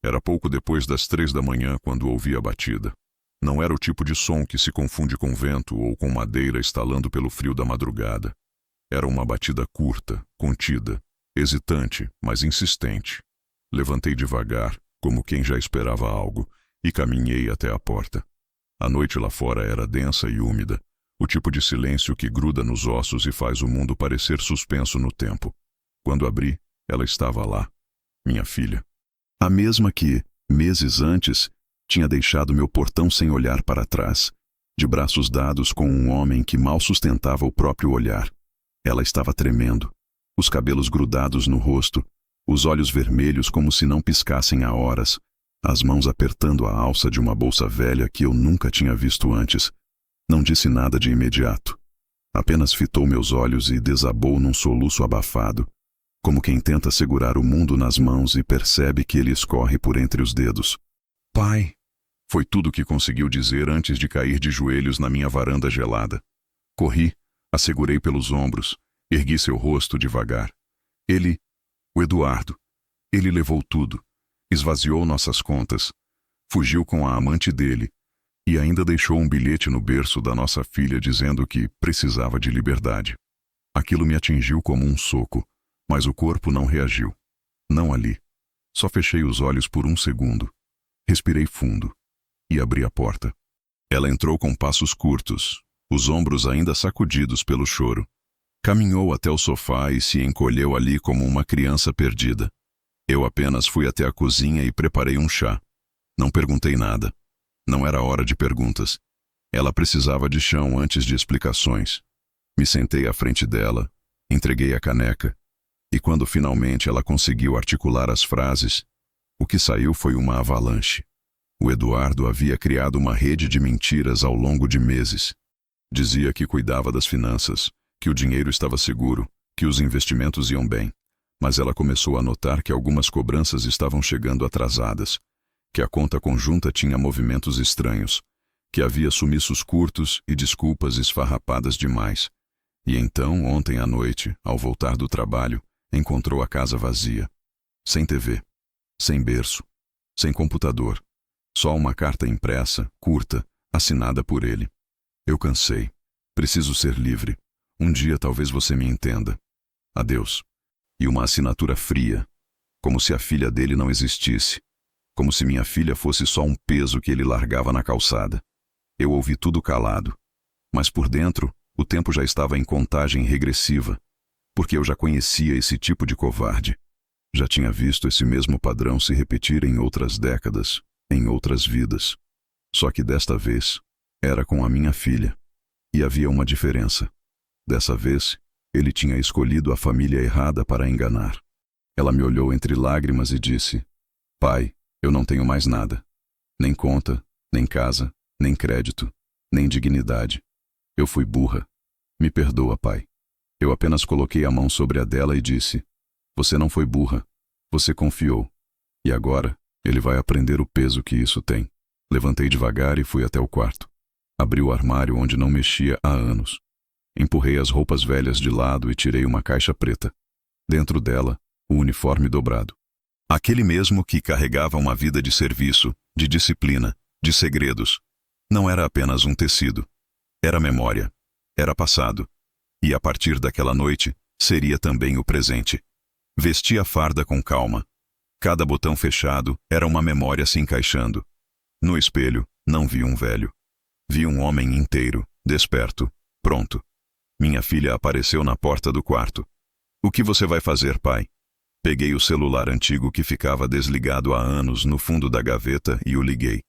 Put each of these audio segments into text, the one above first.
Era pouco depois das 3 da manhã quando ouvi a batida. Não era o tipo de som que se confunde com vento ou com madeira estalando pelo frio da madrugada. Era uma batida curta, contida, hesitante, mas insistente. Levantei devagar, como quem já esperava algo, e caminhei até a porta. A noite lá fora era densa e úmida, o tipo de silêncio que gruda nos ossos e faz o mundo parecer suspenso no tempo. Quando abri, ela estava lá, minha filha. A mesma que, meses antes, tinha deixado meu portão sem olhar para trás, de braços dados com um homem que mal sustentava o próprio olhar. Ela estava tremendo, os cabelos grudados no rosto, os olhos vermelhos como se não piscassem há horas, as mãos apertando a alça de uma bolsa velha que eu nunca tinha visto antes. Não disse nada de imediato. Apenas fitou meus olhos e desabou num soluço abafado, como quem tenta segurar o mundo nas mãos e percebe que ele escorre por entre os dedos. Pai, foi tudo que conseguiu dizer antes de cair de joelhos na minha varanda gelada. Corri, a segurei pelos ombros, ergui seu rosto devagar. O Eduardo, ele levou tudo, esvaziou nossas contas, fugiu com a amante dele e ainda deixou um bilhete no berço da nossa filha dizendo que precisava de liberdade. Aquilo me atingiu como um soco, mas o corpo não reagiu. Não ali. Só fechei os olhos por um segundo. Respirei fundo e abri a porta. Ela entrou com passos curtos, os ombros ainda sacudidos pelo choro. Caminhou até o sofá e se encolheu ali como uma criança perdida. Eu apenas fui até a cozinha e preparei um chá. Não perguntei nada. Não era hora de perguntas. Ela precisava de chão antes de explicações. Me sentei à frente dela, entreguei a caneca, e quando finalmente ela conseguiu articular as frases, o que saiu foi uma avalanche. O Eduardo havia criado uma rede de mentiras ao longo de meses. Dizia que cuidava das finanças, que o dinheiro estava seguro, que os investimentos iam bem. Mas ela começou a notar que algumas cobranças estavam chegando atrasadas, que a conta conjunta tinha movimentos estranhos, que havia sumiços curtos e desculpas esfarrapadas demais. E então, ontem à noite, ao voltar do trabalho, encontrou a casa vazia. Sem TV, sem berço, sem computador. Só uma carta impressa, curta, assinada por ele. Eu cansei. Preciso ser livre. Um dia talvez você me entenda. Adeus. E uma assinatura fria, como se a filha dele não existisse, como se minha filha fosse só um peso que ele largava na calçada. Eu ouvi tudo calado, mas por dentro o tempo já estava em contagem regressiva, porque eu já conhecia esse tipo de covarde. Já tinha visto esse mesmo padrão se repetir em outras décadas, em outras vidas. Só que desta vez era com a minha filha, e havia uma diferença. Dessa vez, ele tinha escolhido a família errada para enganar. Ela me olhou entre lágrimas e disse: Pai, eu não tenho mais nada. Nem conta, nem casa, nem crédito, nem dignidade. Eu fui burra. Me perdoa, pai. Eu apenas coloquei a mão sobre a dela e disse: Você não foi burra. Você confiou. E agora, ele vai aprender o peso que isso tem. Levantei devagar e fui até o quarto. Abri o armário onde não mexia há anos. Empurrei as roupas velhas de lado e tirei uma caixa preta. Dentro dela, o uniforme dobrado. Aquele mesmo que carregava uma vida de serviço, de disciplina, de segredos. Não era apenas um tecido. Era memória. Era passado. E a partir daquela noite, seria também o presente. Vesti a farda com calma. Cada botão fechado era uma memória se encaixando. No espelho, não vi um velho. Vi um homem inteiro, desperto, pronto. Minha filha apareceu na porta do quarto. O que você vai fazer, pai? Peguei o celular antigo que ficava desligado há anos no fundo da gaveta e o liguei.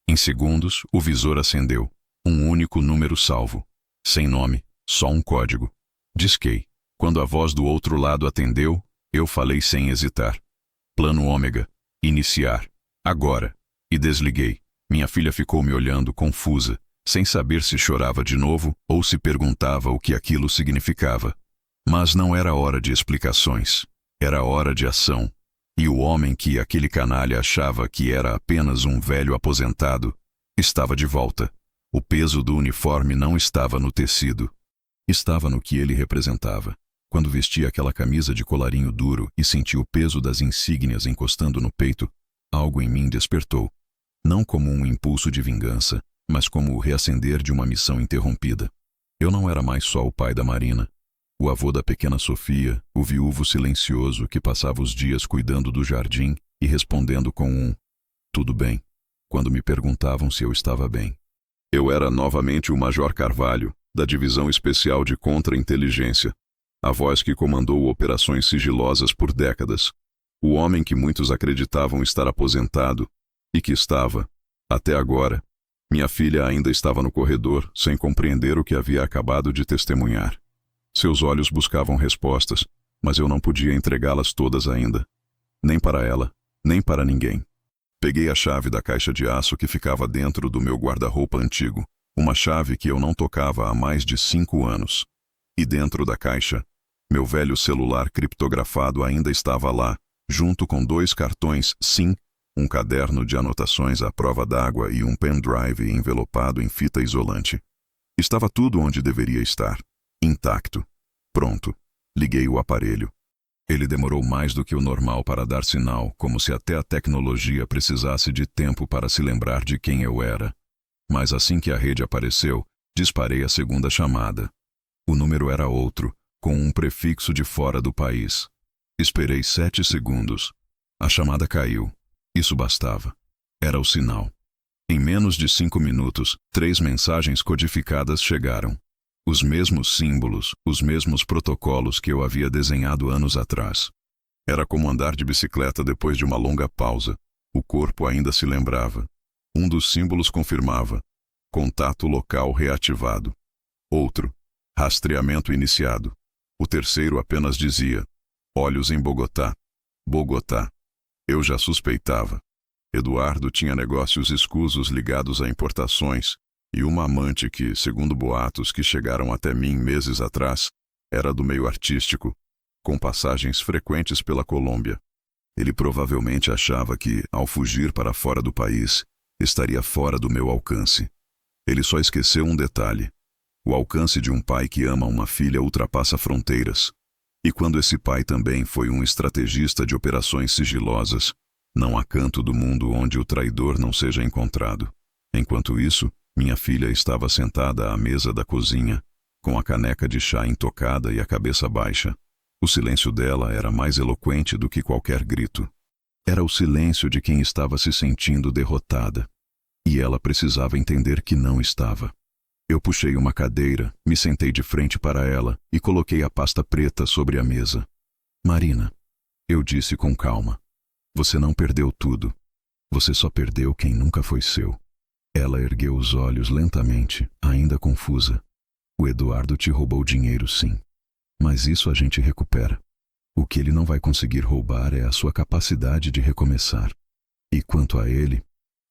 Em segundos, o visor acendeu. Um único número salvo. Sem nome, só um código. Disquei. Quando a voz do outro lado atendeu, eu falei sem hesitar. Plano Ômega. Iniciar. Agora. E desliguei. Minha filha ficou me olhando confusa, sem saber se chorava de novo ou se perguntava o que aquilo significava. Mas não era hora de explicações. Era hora de ação. E o homem que aquele canalha achava que era apenas um velho aposentado, estava de volta. O peso do uniforme não estava no tecido. Estava no que ele representava. Quando vestia aquela camisa de colarinho duro e sentia o peso das insígnias encostando no peito, algo em mim despertou. Não como um impulso de vingança, mas como o reacender de uma missão interrompida. Eu não era mais só o pai da Marina, o avô da pequena Sofia, o viúvo silencioso que passava os dias cuidando do jardim e respondendo com um "tudo bem", quando me perguntavam se eu estava bem. Eu era novamente o Major Carvalho, da Divisão Especial de Contra-Inteligência, a voz que comandou operações sigilosas por décadas, o homem que muitos acreditavam estar aposentado e que estava, até agora. Minha filha ainda estava no corredor, sem compreender o que havia acabado de testemunhar. Seus olhos buscavam respostas, mas eu não podia entregá-las todas ainda. Nem para ela, nem para ninguém. Peguei a chave da caixa de aço que ficava dentro do meu guarda-roupa antigo, uma chave que eu não tocava há mais de 5 anos. E dentro da caixa, meu velho celular criptografado ainda estava lá, junto com 2 cartões SIM, um caderno de anotações à prova d'água e um pendrive envelopado em fita isolante. Estava tudo onde deveria estar, intacto. Pronto. Liguei o aparelho. Ele demorou mais do que o normal para dar sinal, como se até a tecnologia precisasse de tempo para se lembrar de quem eu era. Mas assim que a rede apareceu, disparei a segunda chamada. O número era outro, com um prefixo de fora do país. Esperei 7 segundos. A chamada caiu. Isso bastava. Era o sinal. Em menos de 5 minutos, 3 mensagens codificadas chegaram. Os mesmos símbolos, os mesmos protocolos que eu havia desenhado anos atrás. Era como andar de bicicleta depois de uma longa pausa. O corpo ainda se lembrava. Um dos símbolos confirmava: contato local reativado. Outro: rastreamento iniciado. O terceiro apenas dizia: olhos em Bogotá. Bogotá. Eu já suspeitava. Eduardo tinha negócios escusos ligados a importações, e uma amante que, segundo boatos que chegaram até mim meses atrás, era do meio artístico, com passagens frequentes pela Colômbia. Ele provavelmente achava que, ao fugir para fora do país, estaria fora do meu alcance. Ele só esqueceu um detalhe. O alcance de um pai que ama uma filha ultrapassa fronteiras. E quando esse pai também foi um estrategista de operações sigilosas, não há canto do mundo onde o traidor não seja encontrado. Enquanto isso, minha filha estava sentada à mesa da cozinha, com a caneca de chá intocada e a cabeça baixa. O silêncio dela era mais eloquente do que qualquer grito. Era o silêncio de quem estava se sentindo derrotada. E ela precisava entender que não estava. Eu puxei uma cadeira, me sentei de frente para ela e coloquei a pasta preta sobre a mesa. Marina, eu disse com calma, você não perdeu tudo. Você só perdeu quem nunca foi seu. Ela ergueu os olhos lentamente, ainda confusa. O Eduardo te roubou dinheiro, sim. Mas isso a gente recupera. O que ele não vai conseguir roubar é a sua capacidade de recomeçar. E quanto a ele,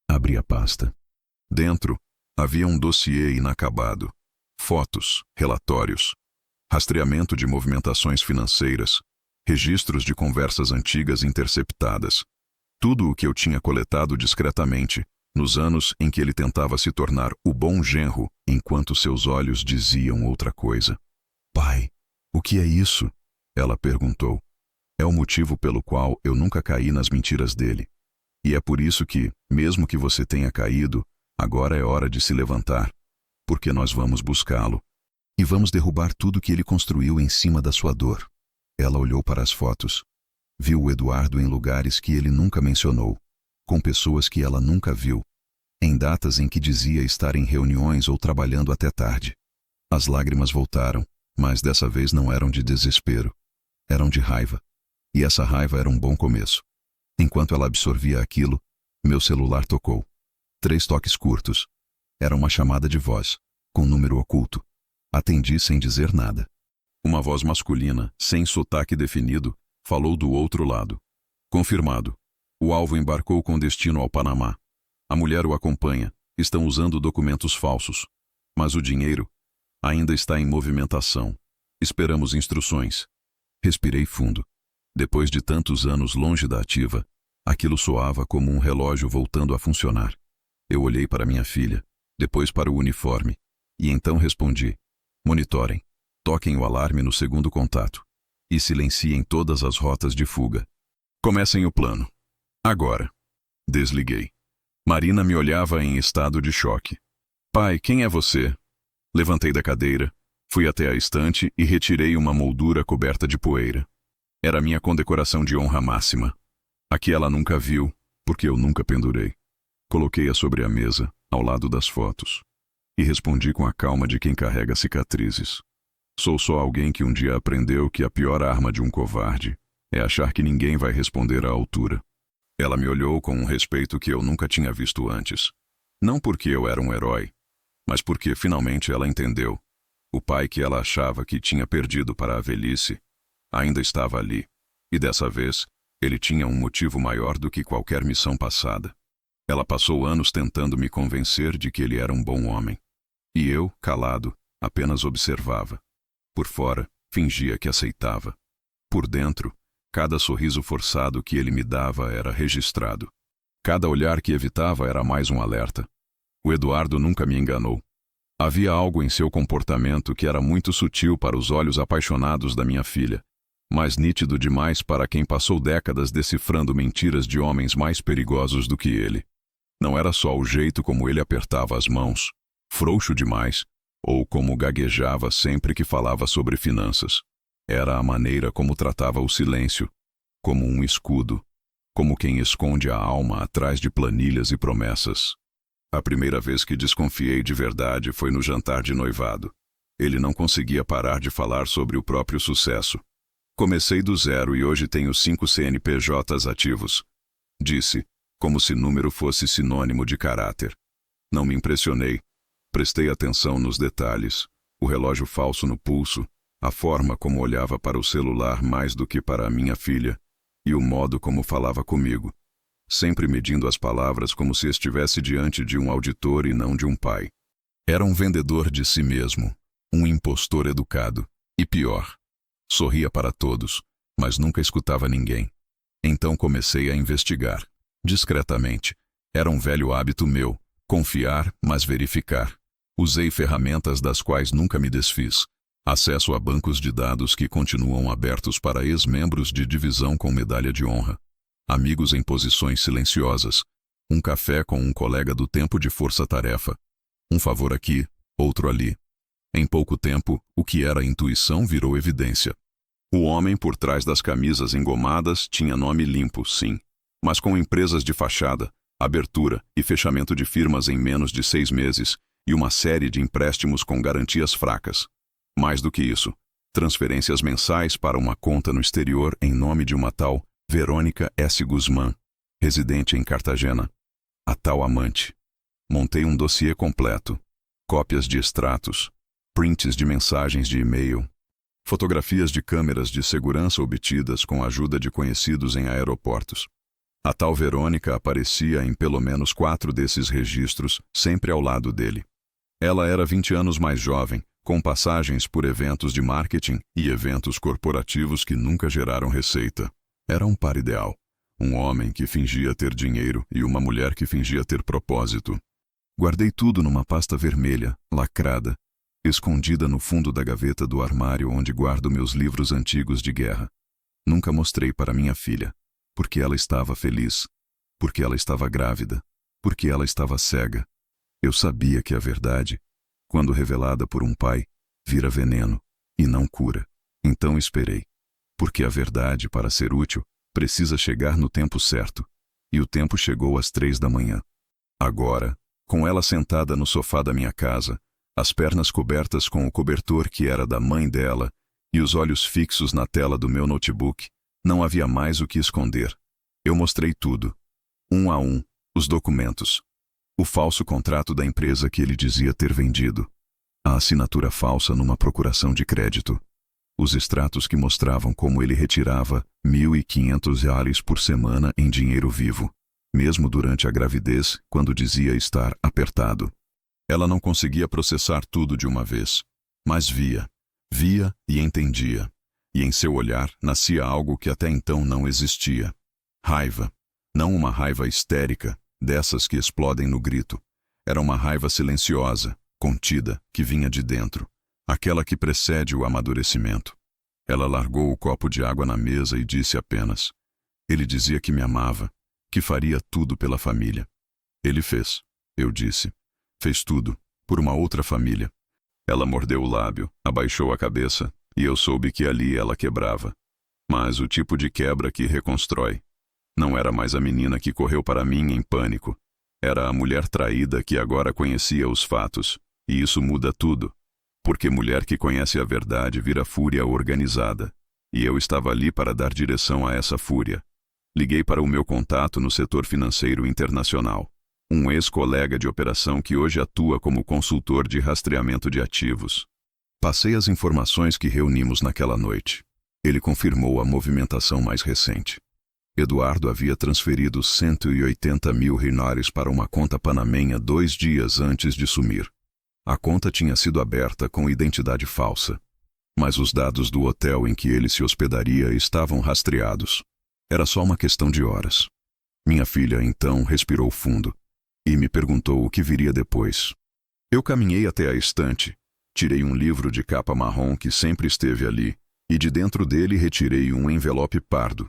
abri a pasta. Dentro, havia um dossiê inacabado. Fotos, relatórios, rastreamento de movimentações financeiras, registros de conversas antigas interceptadas. Tudo o que eu tinha coletado discretamente, nos anos em que ele tentava se tornar o bom genro, enquanto seus olhos diziam outra coisa. Pai, o que é isso? Ela perguntou. É o motivo pelo qual eu nunca caí nas mentiras dele. E é por isso que, mesmo que você tenha caído, agora é hora de se levantar, porque nós vamos buscá-lo. E vamos derrubar tudo que ele construiu em cima da sua dor. Ela olhou para as fotos. Viu o Eduardo em lugares que ele nunca mencionou, com pessoas que ela nunca viu, em datas em que dizia estar em reuniões ou trabalhando até tarde. As lágrimas voltaram, mas dessa vez não eram de desespero. Eram de raiva. E essa raiva era um bom começo. Enquanto ela absorvia aquilo, meu celular tocou. 3 toques curtos. Era uma chamada de voz, com número oculto. Atendi sem dizer nada. Uma voz masculina, sem sotaque definido, falou do outro lado. Confirmado. O alvo embarcou com destino ao Panamá. A mulher o acompanha. Estão usando documentos falsos. Mas o dinheiro ainda está em movimentação. Esperamos instruções. Respirei fundo. Depois de tantos anos longe da ativa, aquilo soava como um relógio voltando a funcionar. Eu olhei para minha filha, depois para o uniforme, e então respondi: monitorem, toquem o alarme no segundo contato e silenciem todas as rotas de fuga. Comecem o plano. Agora. Desliguei. Marina me olhava em estado de choque. Pai, quem é você? Levantei da cadeira, fui até a estante e retirei uma moldura coberta de poeira. Era minha condecoração de honra máxima. A que ela nunca viu, porque eu nunca pendurei. Coloquei-a sobre a mesa, ao lado das fotos. E respondi com a calma de quem carrega cicatrizes. Sou só alguém que um dia aprendeu que a pior arma de um covarde é achar que ninguém vai responder à altura. Ela me olhou com um respeito que eu nunca tinha visto antes. Não porque eu era um herói, mas porque finalmente ela entendeu. O pai que ela achava que tinha perdido para a velhice ainda estava ali. E dessa vez, ele tinha um motivo maior do que qualquer missão passada. Ela passou anos tentando me convencer de que ele era um bom homem. E eu, calado, apenas observava. Por fora, fingia que aceitava. Por dentro, cada sorriso forçado que ele me dava era registrado. Cada olhar que evitava era mais um alerta. O Eduardo nunca me enganou. Havia algo em seu comportamento que era muito sutil para os olhos apaixonados da minha filha, mas nítido demais para quem passou décadas decifrando mentiras de homens mais perigosos do que ele. Não era só o jeito como ele apertava as mãos, frouxo demais, ou como gaguejava sempre que falava sobre finanças. Era a maneira como tratava o silêncio, como um escudo, como quem esconde a alma atrás de planilhas e promessas. A primeira vez que desconfiei de verdade foi no jantar de noivado. Ele não conseguia parar de falar sobre o próprio sucesso. Comecei do zero e hoje tenho 5 CNPJs ativos. Disse, como se número fosse sinônimo de caráter. Não me impressionei. Prestei atenção nos detalhes, o relógio falso no pulso, a forma como olhava para o celular mais do que para a minha filha, e o modo como falava comigo, sempre medindo as palavras como se estivesse diante de um auditor e não de um pai. Era um vendedor de si mesmo, um impostor educado, e pior, sorria para todos, mas nunca escutava ninguém. Então comecei a investigar, discretamente. Era um velho hábito meu, confiar, mas verificar. Usei ferramentas das quais nunca me desfiz. Acesso a bancos de dados que continuam abertos para ex-membros de divisão com medalha de honra. Amigos em posições silenciosas. Um café com um colega do tempo de força-tarefa. Um favor aqui, outro ali. Em pouco tempo, o que era intuição virou evidência. O homem por trás das camisas engomadas tinha nome limpo, sim, mas com empresas de fachada, abertura e fechamento de firmas em menos de 6 meses, e uma série de empréstimos com garantias fracas. Mais do que isso, transferências mensais para uma conta no exterior em nome de uma tal Verônica S. Guzmán, residente em Cartagena. A tal amante. Montei um dossiê completo. Cópias de extratos, prints de mensagens de e-mail, fotografias de câmeras de segurança obtidas com a ajuda de conhecidos em aeroportos. A tal Verônica aparecia em pelo menos 4 desses registros, sempre ao lado dele. Ela era 20 anos mais jovem, com passagens por eventos de marketing e eventos corporativos que nunca geraram receita. Era um par ideal. Um homem que fingia ter dinheiro e uma mulher que fingia ter propósito. Guardei tudo numa pasta vermelha, lacrada, escondida no fundo da gaveta do armário onde guardo meus livros antigos de guerra. Nunca mostrei para minha filha, porque ela estava feliz, porque ela estava grávida, porque ela estava cega. Eu sabia que a verdade, quando revelada por um pai, vira veneno, e não cura. Então esperei. Porque a verdade, para ser útil, precisa chegar no tempo certo. E o tempo chegou às 3 da manhã. Agora, com ela sentada no sofá da minha casa, as pernas cobertas com o cobertor que era da mãe dela, e os olhos fixos na tela do meu notebook, não havia mais o que esconder. Eu mostrei tudo. Um a um, os documentos. O falso contrato da empresa que ele dizia ter vendido. A assinatura falsa numa procuração de crédito. Os extratos que mostravam como ele retirava R$ 1.500 por semana em dinheiro vivo, mesmo durante a gravidez, quando dizia estar apertado. Ela não conseguia processar tudo de uma vez, mas via e entendia. E em seu olhar nascia algo que até então não existia. Raiva. Não uma raiva histérica, dessas que explodem no grito. Era uma raiva silenciosa, contida, que vinha de dentro. Aquela que precede o amadurecimento. Ela largou o copo de água na mesa e disse apenas: ele dizia que me amava, que faria tudo pela família. Ele fez, eu disse. Fez tudo, por uma outra família. Ela mordeu o lábio, abaixou a cabeça, e eu soube que ali ela quebrava. Mas o tipo de quebra que reconstrói. Não era mais a menina que correu para mim em pânico. Era a mulher traída que agora conhecia os fatos. E isso muda tudo. Porque mulher que conhece a verdade vira fúria organizada. E eu estava ali para dar direção a essa fúria. Liguei para o meu contato no setor financeiro internacional. Um ex-colega de operação que hoje atua como consultor de rastreamento de ativos. Passei as informações que reunimos naquela noite. Ele confirmou a movimentação mais recente. Eduardo havia transferido 180 mil reinares para uma conta panamenha 2 dias antes de sumir. A conta tinha sido aberta com identidade falsa. Mas os dados do hotel em que ele se hospedaria estavam rastreados. Era só uma questão de horas. Minha filha, então, respirou fundo e me perguntou o que viria depois. Eu caminhei até a estante, tirei um livro de capa marrom que sempre esteve ali, e de dentro dele retirei um envelope pardo.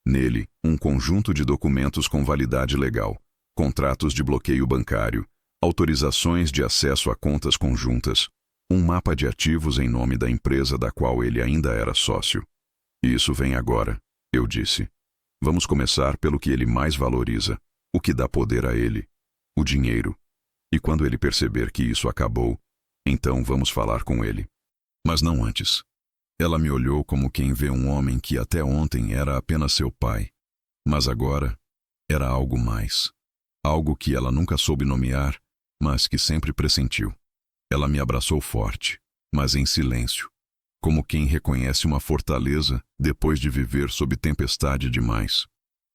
Nele, um conjunto de documentos com validade legal, contratos de bloqueio bancário, autorizações de acesso a contas conjuntas, um mapa de ativos em nome da empresa da qual ele ainda era sócio. Isso vem agora, eu disse. Vamos começar pelo que ele mais valoriza, o que dá poder a ele. O dinheiro. E quando ele perceber que isso acabou, então vamos falar com ele. Mas não antes. Ela me olhou como quem vê um homem que até ontem era apenas seu pai. Mas agora era algo mais. Algo que ela nunca soube nomear, mas que sempre pressentiu. Ela me abraçou forte, mas em silêncio. Como quem reconhece uma fortaleza depois de viver sob tempestade demais.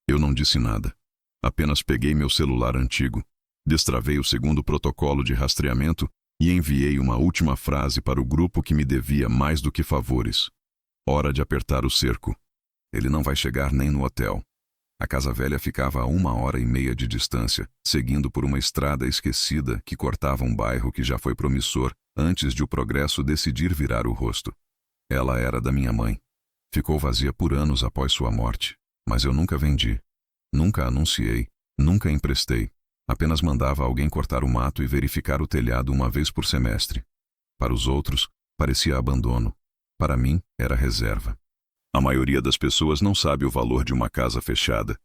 Eu não disse nada. Apenas peguei meu celular antigo. Destravei o segundo protocolo de rastreamento e enviei uma última frase para o grupo que me devia mais do que favores. Hora de apertar o cerco. Ele não vai chegar nem no hotel. A casa velha ficava a 1h30 de distância, seguindo por uma estrada esquecida que cortava um bairro que já foi promissor antes de o progresso decidir virar o rosto. Ela era da minha mãe. Ficou vazia por anos após sua morte, mas eu nunca vendi. Nunca anunciei, nunca emprestei. Apenas mandava alguém cortar o mato e verificar o telhado uma vez por semestre. Para os outros, parecia abandono. Para mim, era reserva. A maioria das pessoas não sabe o valor de uma casa fechada,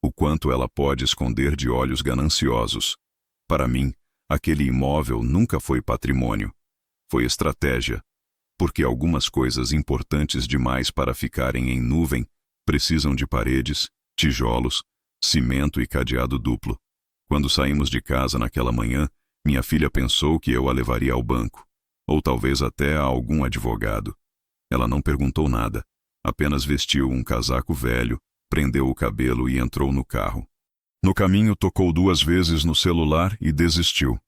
o quanto ela pode esconder de olhos gananciosos. Para mim, aquele imóvel nunca foi patrimônio. Foi estratégia, porque algumas coisas importantes demais para ficarem em nuvem precisam de paredes, tijolos, cimento e cadeado duplo. Quando saímos de casa naquela manhã, minha filha pensou que eu a levaria ao banco, ou talvez até a algum advogado. Ela não perguntou nada, apenas vestiu um casaco velho, prendeu o cabelo e entrou no carro. No caminho tocou 2 vezes no celular e desistiu.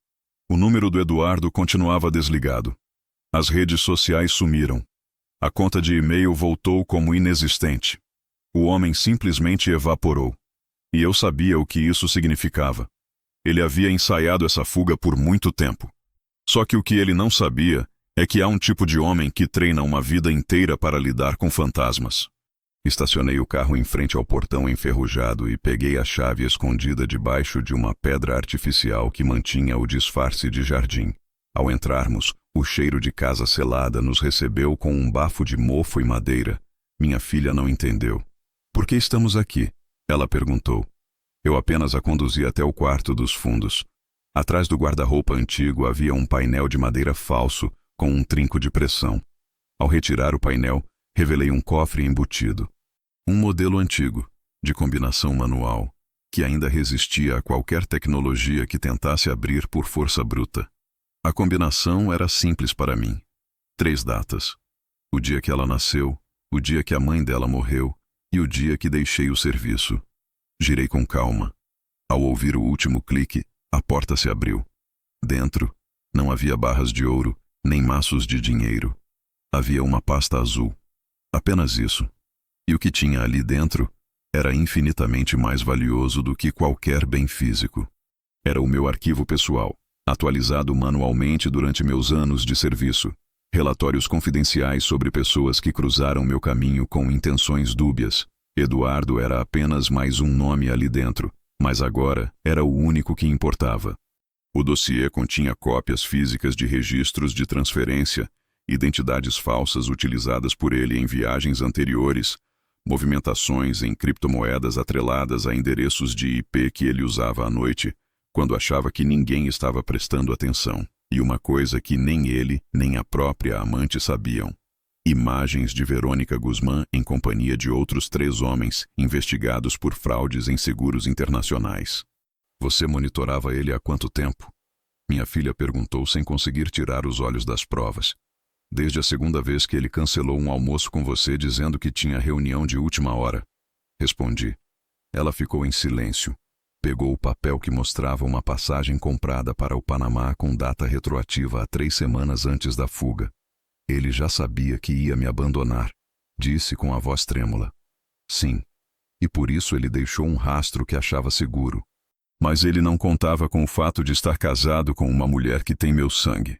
O número do Eduardo continuava desligado. As redes sociais sumiram. A conta de e-mail voltou como inexistente. O homem simplesmente evaporou. E eu sabia o que isso significava. Ele havia ensaiado essa fuga por muito tempo. Só que o que ele não sabia é que há um tipo de homem que treina uma vida inteira para lidar com fantasmas. Estacionei o carro em frente ao portão enferrujado e peguei a chave escondida debaixo de uma pedra artificial que mantinha o disfarce de jardim. Ao entrarmos, o cheiro de casa selada nos recebeu com um bafo de mofo e madeira. Minha filha não entendeu. Por que estamos aqui? Ela perguntou. Eu apenas a conduzi até o quarto dos fundos. Atrás do guarda-roupa antigo havia um painel de madeira falso com um trinco de pressão. Ao retirar o painel, revelei um cofre embutido. Um modelo antigo, de combinação manual, que ainda resistia a qualquer tecnologia que tentasse abrir por força bruta. A combinação era simples para mim. 3 datas. O dia que ela nasceu, o dia que a mãe dela morreu e o dia que deixei o serviço. Girei com calma. Ao ouvir o último clique, a porta se abriu. Dentro, não havia barras de ouro, nem maços de dinheiro. Havia uma pasta azul. Apenas isso. E o que tinha ali dentro era infinitamente mais valioso do que qualquer bem físico. Era o meu arquivo pessoal, atualizado manualmente durante meus anos de serviço. Relatórios confidenciais sobre pessoas que cruzaram meu caminho com intenções dúbias. Eduardo era apenas mais um nome ali dentro, Mas agora era o único que importava. O dossiê continha cópias físicas de registros de transferência, identidades falsas utilizadas por ele em viagens anteriores, movimentações em criptomoedas atreladas a endereços de IP que ele usava à noite, quando achava que ninguém estava prestando atenção, e uma coisa que nem ele nem a própria amante sabiam. Imagens de Verônica Guzmán em companhia de outros 3 homens investigados por fraudes em seguros internacionais. Você monitorava ele há quanto tempo? Minha filha perguntou sem conseguir tirar os olhos das provas. Desde a segunda vez que ele cancelou um almoço com você dizendo que tinha reunião de última hora. Respondi. Ela ficou em silêncio. Pegou o papel que mostrava uma passagem comprada para o Panamá com data retroativa a 3 semanas antes da fuga. Ele já sabia que ia me abandonar, disse com a voz trêmula. Sim, e por isso ele deixou um rastro que achava seguro. Mas ele não contava com o fato de estar casado com uma mulher que tem meu sangue.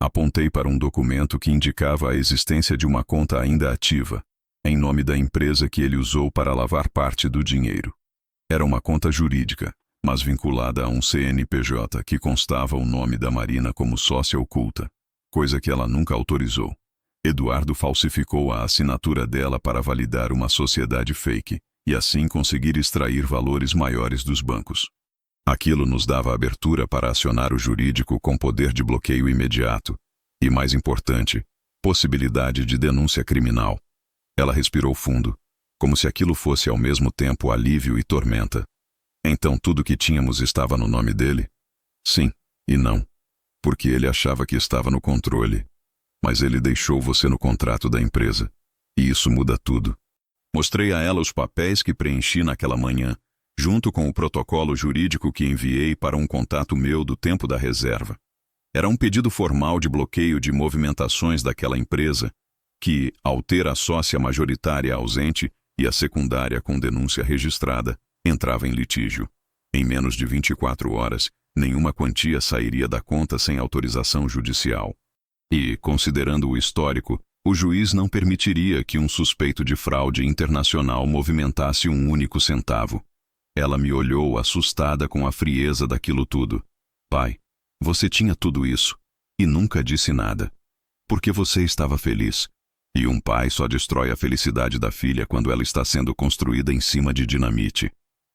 Apontei para um documento que indicava a existência de uma conta ainda ativa, em nome da empresa que ele usou para lavar parte do dinheiro. Era uma conta jurídica, mas vinculada a um CNPJ que constava o nome da Marina como sócia oculta, coisa que ela nunca autorizou. Eduardo falsificou a assinatura dela para validar uma sociedade fake e assim conseguir extrair valores maiores dos bancos. Aquilo nos dava abertura para acionar o jurídico com poder de bloqueio imediato e, mais importante, possibilidade de denúncia criminal. Ela respirou fundo, como se aquilo fosse ao mesmo tempo alívio e tormenta. Então tudo que tínhamos estava no nome dele? Sim e não. Porque ele achava que estava no controle. Mas ele deixou você no contrato da empresa. E isso muda tudo. Mostrei a ela os papéis que preenchi naquela manhã, junto com o protocolo jurídico que enviei para um contato meu do tempo da reserva. Era um pedido formal de bloqueio de movimentações daquela empresa, que, ao ter a sócia majoritária ausente e a secundária com denúncia registrada, entrava em litígio. Em menos de 24 horas, nenhuma quantia sairia da conta sem autorização judicial. E, considerando o histórico, o juiz não permitiria que um suspeito de fraude internacional movimentasse um único centavo. Ela me olhou assustada com a frieza daquilo tudo. Pai, você tinha tudo isso, e nunca disse nada. Porque você estava feliz. E um pai só destrói a felicidade da filha quando ela está sendo construída em cima de dinamite.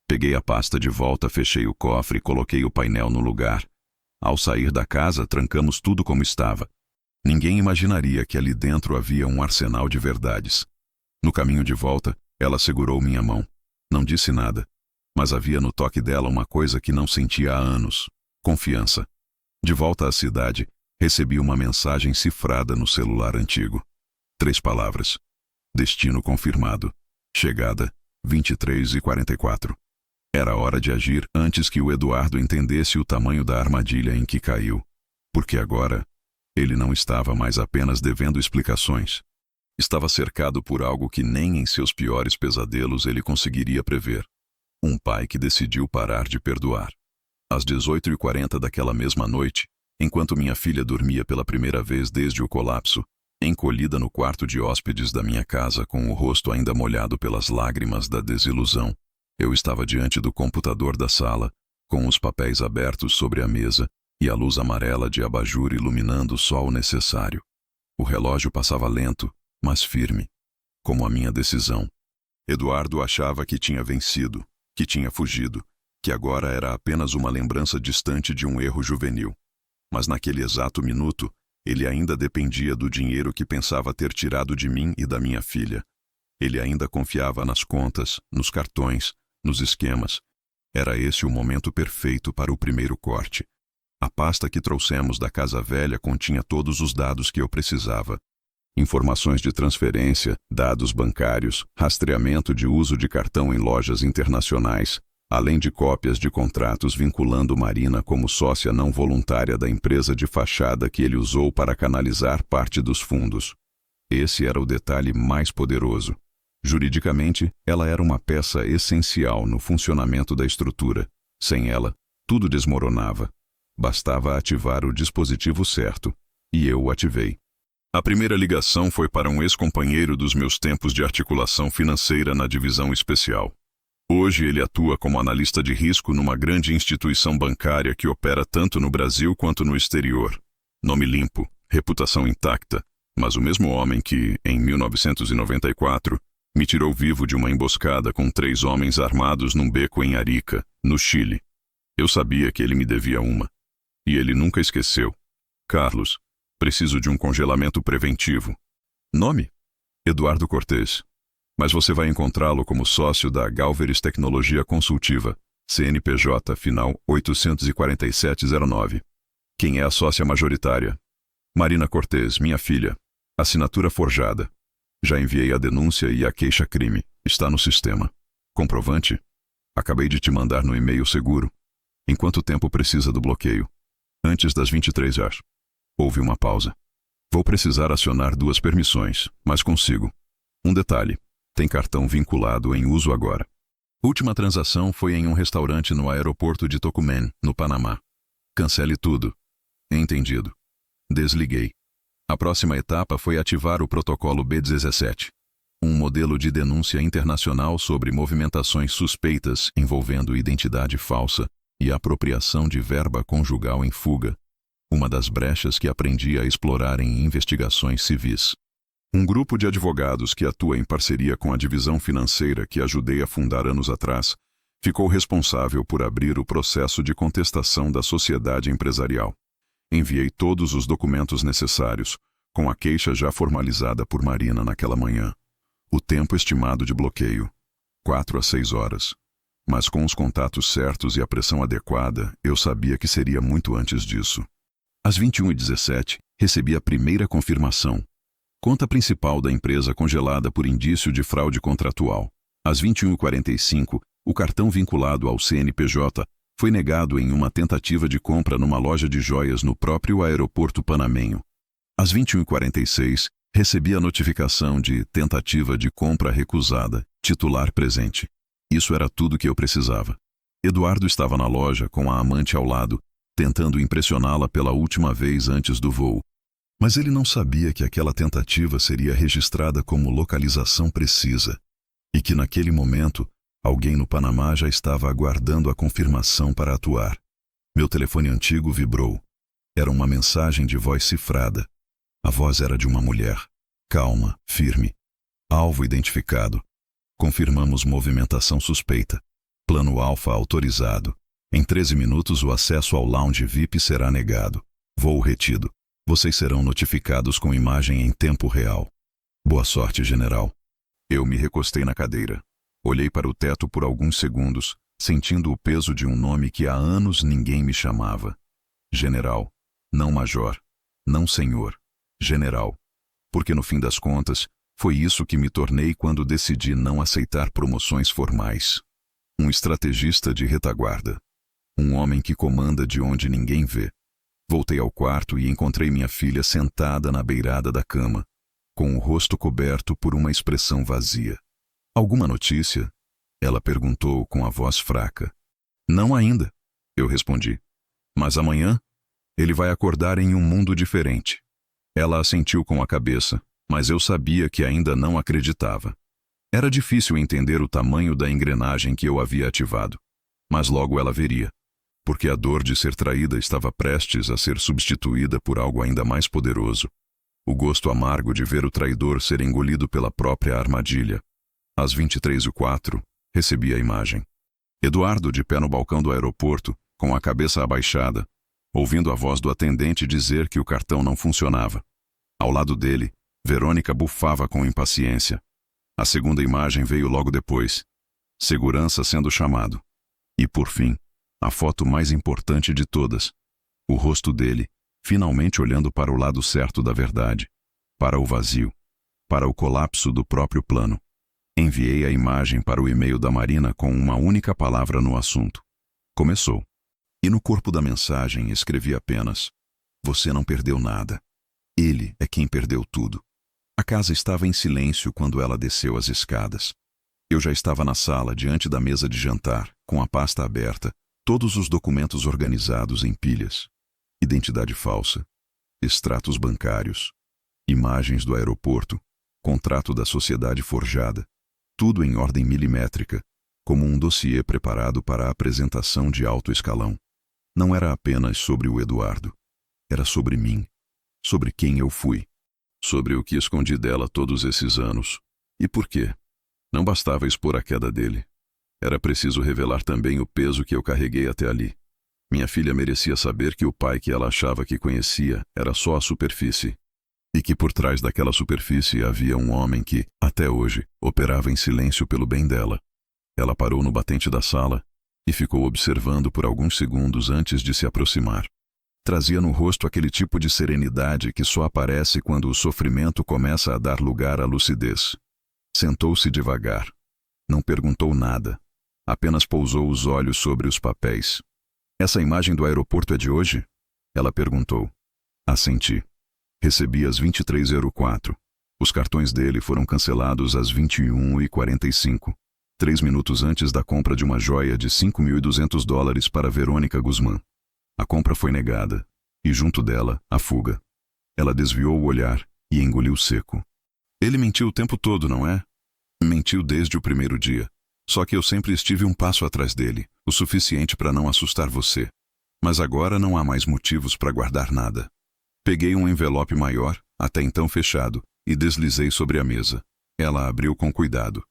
Peguei a pasta de volta, fechei o cofre e coloquei o painel no lugar. Ao sair da casa, trancamos tudo como estava. Ninguém imaginaria que ali dentro havia um arsenal de verdades. No caminho de volta, ela segurou minha mão. Não disse nada, mas havia no toque dela uma coisa que não sentia há anos: confiança. De volta à cidade, recebi uma mensagem cifrada no celular antigo. 3 palavras. Destino confirmado. Chegada, 23h44. Era hora de agir antes que o Eduardo entendesse o tamanho da armadilha em que caiu. Porque agora, ele não estava mais apenas devendo explicações. Estava cercado por algo que nem em seus piores pesadelos ele conseguiria prever. Um pai que decidiu parar de perdoar. Às 18h40 daquela mesma noite, enquanto minha filha dormia pela primeira vez desde o colapso, encolhida no quarto de hóspedes da minha casa com o rosto ainda molhado pelas lágrimas da desilusão, eu estava diante do computador da sala, com os papéis abertos sobre a mesa e a luz amarela de abajur iluminando só o necessário. O relógio passava lento, mas firme, como a minha decisão. Eduardo achava que tinha vencido, que tinha fugido, que agora era apenas uma lembrança distante de um erro juvenil. Mas naquele exato minuto, ele ainda dependia do dinheiro que pensava ter tirado de mim e da minha filha. Ele ainda confiava nas contas, nos cartões, nos esquemas. Era esse o momento perfeito para o primeiro corte. A pasta que trouxemos da casa velha continha todos os dados que eu precisava. Informações de transferência, dados bancários, rastreamento de uso de cartão em lojas internacionais, além de cópias de contratos vinculando Marina como sócia não voluntária da empresa de fachada que ele usou para canalizar parte dos fundos. Esse era o detalhe mais poderoso. Juridicamente, ela era uma peça essencial no funcionamento da estrutura. Sem ela, tudo desmoronava. Bastava ativar o dispositivo certo, e eu o ativei. A primeira ligação foi para um ex-companheiro dos meus tempos de articulação financeira na divisão especial. Hoje ele atua como analista de risco numa grande instituição bancária que opera tanto no Brasil quanto no exterior. Nome limpo, reputação intacta, mas o mesmo homem que, em 1994, me tirou vivo de uma emboscada com 3 homens armados num beco em Arica, no Chile. Eu sabia que ele me devia uma. E ele nunca esqueceu. Carlos, preciso de um congelamento preventivo. Nome? Eduardo Cortez. Mas você vai encontrá-lo como sócio da Galveris Tecnologia Consultiva, CNPJ, final 84709. Quem é a sócia majoritária? Marina Cortez, minha filha. Assinatura forjada. Já enviei a denúncia e a queixa-crime. Está no sistema. Comprovante? Acabei de te mandar no e-mail seguro. Em quanto tempo precisa do bloqueio? Antes das 23 horas. Houve uma pausa. Vou precisar acionar 2 permissões, mas consigo. Um detalhe. Tem cartão vinculado em uso agora. Última transação foi em um restaurante no aeroporto de Tocumen, no Panamá. Cancele tudo. Entendido. Desliguei. A próxima etapa foi ativar o protocolo B17, um modelo de denúncia internacional sobre movimentações suspeitas envolvendo identidade falsa e apropriação de verba conjugal em fuga, uma das brechas que aprendi a explorar em investigações civis. Um grupo de advogados que atua em parceria com a divisão financeira que ajudei a fundar anos atrás, ficou responsável por abrir o processo de contestação da sociedade empresarial. Enviei todos os documentos necessários, com a queixa já formalizada por Marina naquela manhã. O tempo estimado de bloqueio, 4 a 6 horas. Mas com os contatos certos e a pressão adequada, eu sabia que seria muito antes disso. Às 21h17, recebi a primeira confirmação. Conta principal da empresa congelada por indício de fraude contratual. Às 21h45, o cartão vinculado ao CNPJ foi negado em uma tentativa de compra numa loja de joias no próprio aeroporto panamenho. Às 21h46, recebi a notificação de tentativa de compra recusada, titular presente. Isso era tudo que eu precisava. Eduardo estava na loja com a amante ao lado, tentando impressioná-la pela última vez antes do voo. Mas ele não sabia que aquela tentativa seria registrada como localização precisa e que naquele momento alguém no Panamá já estava aguardando a confirmação para atuar. Meu telefone antigo vibrou. Era uma mensagem de voz cifrada. A voz era de uma mulher, calma, firme. Alvo identificado. Confirmamos movimentação suspeita. Plano Alfa autorizado. Em 13 minutos o acesso ao lounge VIP será negado. Voo retido. Vocês serão notificados com imagem em tempo real. Boa sorte, general. Eu me recostei na cadeira. Olhei para o teto por alguns segundos, sentindo o peso de um nome que há anos ninguém me chamava. General. Não major. Não senhor. General. Porque no fim das contas, foi isso que me tornei quando decidi não aceitar promoções formais. Um estrategista de retaguarda. Um homem que comanda de onde ninguém vê. Voltei ao quarto e encontrei minha filha sentada na beirada da cama, com o rosto coberto por uma expressão vazia. Alguma notícia? Ela perguntou com a voz fraca. Não ainda, eu respondi. Mas amanhã, ele vai acordar em um mundo diferente. Ela assentiu com a cabeça, mas eu sabia que ainda não acreditava. Era difícil entender o tamanho da engrenagem que eu havia ativado, mas logo ela veria. Porque a dor de ser traída estava prestes a ser substituída por algo ainda mais poderoso. O gosto amargo de ver o traidor ser engolido pela própria armadilha. Às 23h04, recebi a imagem. Eduardo de pé no balcão do aeroporto, com a cabeça abaixada, ouvindo a voz do atendente dizer que o cartão não funcionava. Ao lado dele, Verônica bufava com impaciência. A segunda imagem veio logo depois. Segurança sendo chamado. E por fim, a foto mais importante de todas. O rosto dele, finalmente olhando para o lado certo da verdade. Para o vazio. Para o colapso do próprio plano. Enviei a imagem para o e-mail da Marina com uma única palavra no assunto. Começou. E no corpo da mensagem escrevi apenas: você não perdeu nada. Ele é quem perdeu tudo. A casa estava em silêncio quando ela desceu as escadas. Eu já estava na sala, diante da mesa de jantar, com a pasta aberta, todos os documentos organizados em pilhas. Identidade falsa, extratos bancários, imagens do aeroporto, contrato da sociedade forjada, tudo em ordem milimétrica, como um dossiê preparado para a apresentação de alto escalão. Não era apenas sobre o Eduardo. Era sobre mim, sobre quem eu fui, sobre o que escondi dela todos esses anos. E por quê? Não bastava expor a queda dele. Era preciso revelar também o peso que eu carreguei até ali. Minha filha merecia saber que o pai que ela achava que conhecia era só a superfície. E que por trás daquela superfície havia um homem que, até hoje, operava em silêncio pelo bem dela. Ela parou no batente da sala e ficou observando por alguns segundos antes de se aproximar. Trazia no rosto aquele tipo de serenidade que só aparece quando o sofrimento começa a dar lugar à lucidez. Sentou-se devagar. Não perguntou nada. Apenas pousou os olhos sobre os papéis. "Essa imagem do aeroporto é de hoje?" Ela perguntou. Assenti. Recebi às 23h04. Os cartões dele foram cancelados às 21h45. 3 minutos antes da compra de uma joia de $5.200 para Verônica Guzmán. A compra foi negada, e junto dela, a fuga. Ela desviou o olhar e engoliu seco. "Ele mentiu o tempo todo, não é?" "Mentiu desde o primeiro dia. Só que eu sempre estive um passo atrás dele, o suficiente para não assustar você. Mas agora não há mais motivos para guardar nada." Peguei um envelope maior, até então fechado, e deslizei sobre a mesa. Ela abriu com cuidado.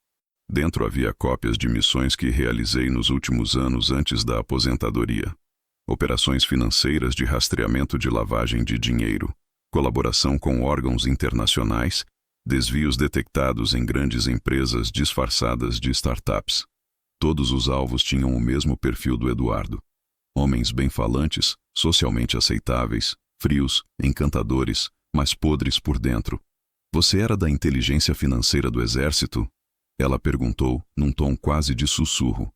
Dentro havia cópias de missões que realizei nos últimos anos antes da aposentadoria. Operações financeiras de rastreamento de lavagem de dinheiro, colaboração com órgãos internacionais, desvios detectados em grandes empresas disfarçadas de startups. Todos os alvos tinham o mesmo perfil do Eduardo. Homens bem-falantes, socialmente aceitáveis, frios, encantadores, mas podres por dentro. "Você era da inteligência financeira do exército?" Ela perguntou, num tom quase de sussurro.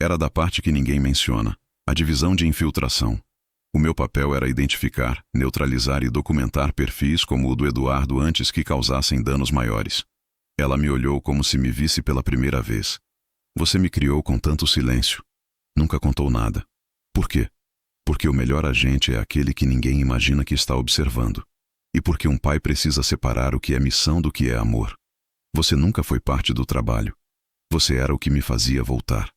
"Era da parte que ninguém menciona, a divisão de infiltração. O meu papel era identificar, neutralizar e documentar perfis como o do Eduardo antes que causassem danos maiores." Ela me olhou como se me visse pela primeira vez. "Você me criou com tanto silêncio. Nunca contou nada. Por quê? Porque o melhor agente é aquele que ninguém imagina que está observando. E porque um pai precisa separar o que é missão do que é amor. Você nunca foi parte do trabalho. Você era o que me fazia voltar."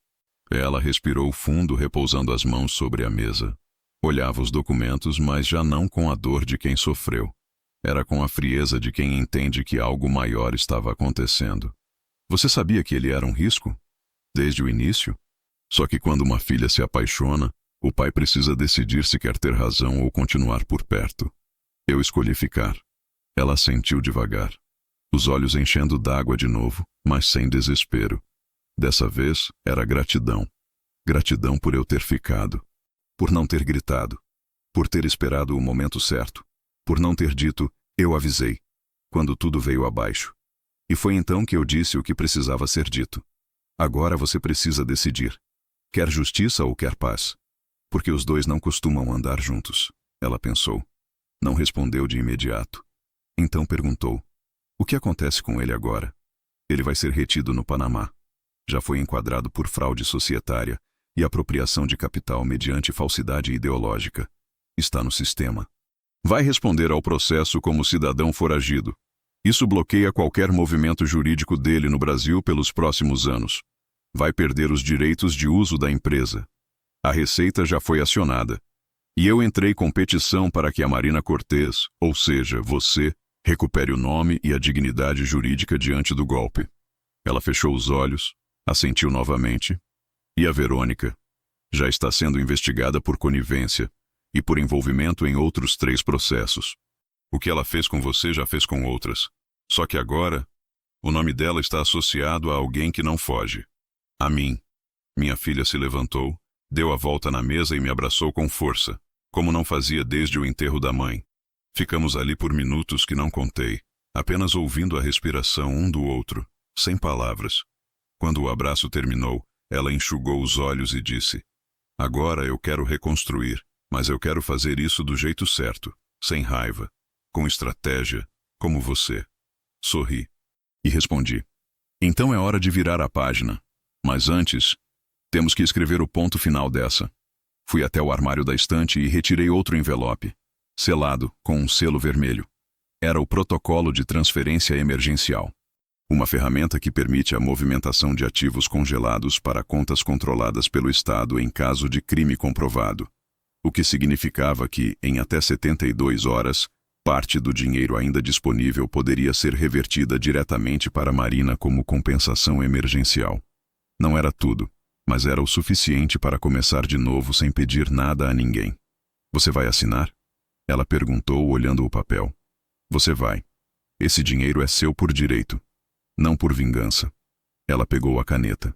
Ela respirou fundo, repousando as mãos sobre a mesa. Olhava os documentos, mas já não com a dor de quem sofreu. Era com a frieza de quem entende que algo maior estava acontecendo. "Você sabia que ele era um risco? Desde o início? Só que quando uma filha se apaixona, o pai precisa decidir se quer ter razão ou continuar por perto. Eu escolhi ficar." Ela assentiu devagar, os olhos enchendo d'água de novo, mas sem desespero. Dessa vez era gratidão. Gratidão por eu ter ficado. Por não ter gritado. Por ter esperado o momento certo. Por não ter dito, "eu avisei", quando tudo veio abaixo. E foi então que eu disse o que precisava ser dito. "Agora você precisa decidir. Quer justiça ou quer paz? Porque os dois não costumam andar juntos." Ela pensou. Não respondeu de imediato. Então perguntou. "O que acontece com ele agora?" "Ele vai ser retido no Panamá. Já foi enquadrado por fraude societária e apropriação de capital mediante falsidade ideológica. Está no sistema. Vai responder ao processo como cidadão foragido. Isso bloqueia qualquer movimento jurídico dele no Brasil pelos próximos anos. Vai perder os direitos de uso da empresa. A Receita já foi acionada. E eu entrei com petição para que a Marina Cortez, ou seja, você, recupere o nome e a dignidade jurídica diante do golpe." Ela fechou os olhos, assentiu novamente. "E a Verônica? Já está sendo investigada por conivência e por envolvimento em outros 3 processos. O que ela fez com você já fez com outras. Só que agora, o nome dela está associado a alguém que não foge. A mim." Minha filha se levantou, deu a volta na mesa e me abraçou com força, como não fazia desde o enterro da mãe. Ficamos ali por minutos que não contei, apenas ouvindo a respiração um do outro, sem palavras. Quando o abraço terminou, ela enxugou os olhos e disse: "Agora eu quero reconstruir, mas eu quero fazer isso do jeito certo, sem raiva, com estratégia, como você." Sorri e respondi: "Então é hora de virar a página. Mas antes, temos que escrever o ponto final dessa." Fui até o armário da estante e retirei outro envelope, selado com um selo vermelho. Era o protocolo de transferência emergencial. uma ferramenta que permite a movimentação de ativos congelados para contas controladas pelo Estado em caso de crime comprovado, o que significava que, em até 72 horas, parte do dinheiro ainda disponível poderia ser revertida diretamente para a Marina como compensação emergencial. Não era tudo, mas era o suficiente para começar de novo sem pedir nada a ninguém. Você vai assinar? Ela perguntou, olhando o papel. Você vai. Esse dinheiro é seu por direito, não por vingança. Ela pegou a caneta.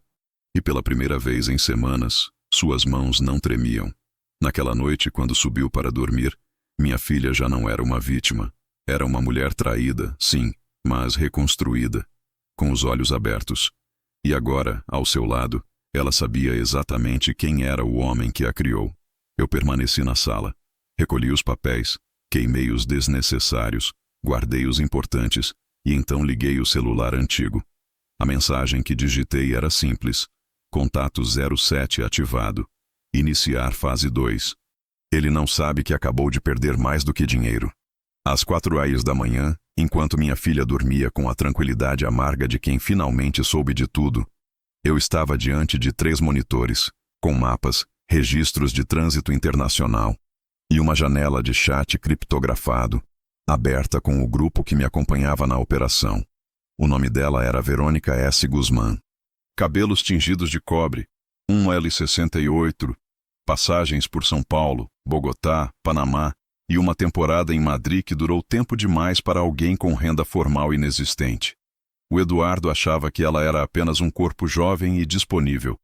E pela primeira vez em semanas, suas mãos não tremiam. Naquela noite, quando subiu para dormir, minha filha já não era uma vítima. Era uma mulher traída, sim, mas reconstruída, com os olhos abertos. E agora, ao seu lado, ela sabia exatamente quem era o homem que a criou. Eu permaneci na sala. Recolhi os papéis, queimei os desnecessários, guardei os importantes, e então liguei o celular antigo. A mensagem que digitei era simples. Contato 07 ativado. Iniciar fase 2. Ele não sabe que acabou de perder mais do que dinheiro. Às 4h da manhã, enquanto minha filha dormia com a tranquilidade amarga de quem finalmente soube de tudo, eu estava diante de 3 monitores, com mapas, registros de trânsito internacional e uma janela de chat criptografado, aberta com o grupo que me acompanhava na operação. O nome dela era Verônica S. Guzmán. Cabelos tingidos de cobre, 1L68, passagens por São Paulo, Bogotá, Panamá e uma temporada em Madrid que durou tempo demais para alguém com renda formal inexistente. O Eduardo achava que ela era apenas um corpo jovem e disponível,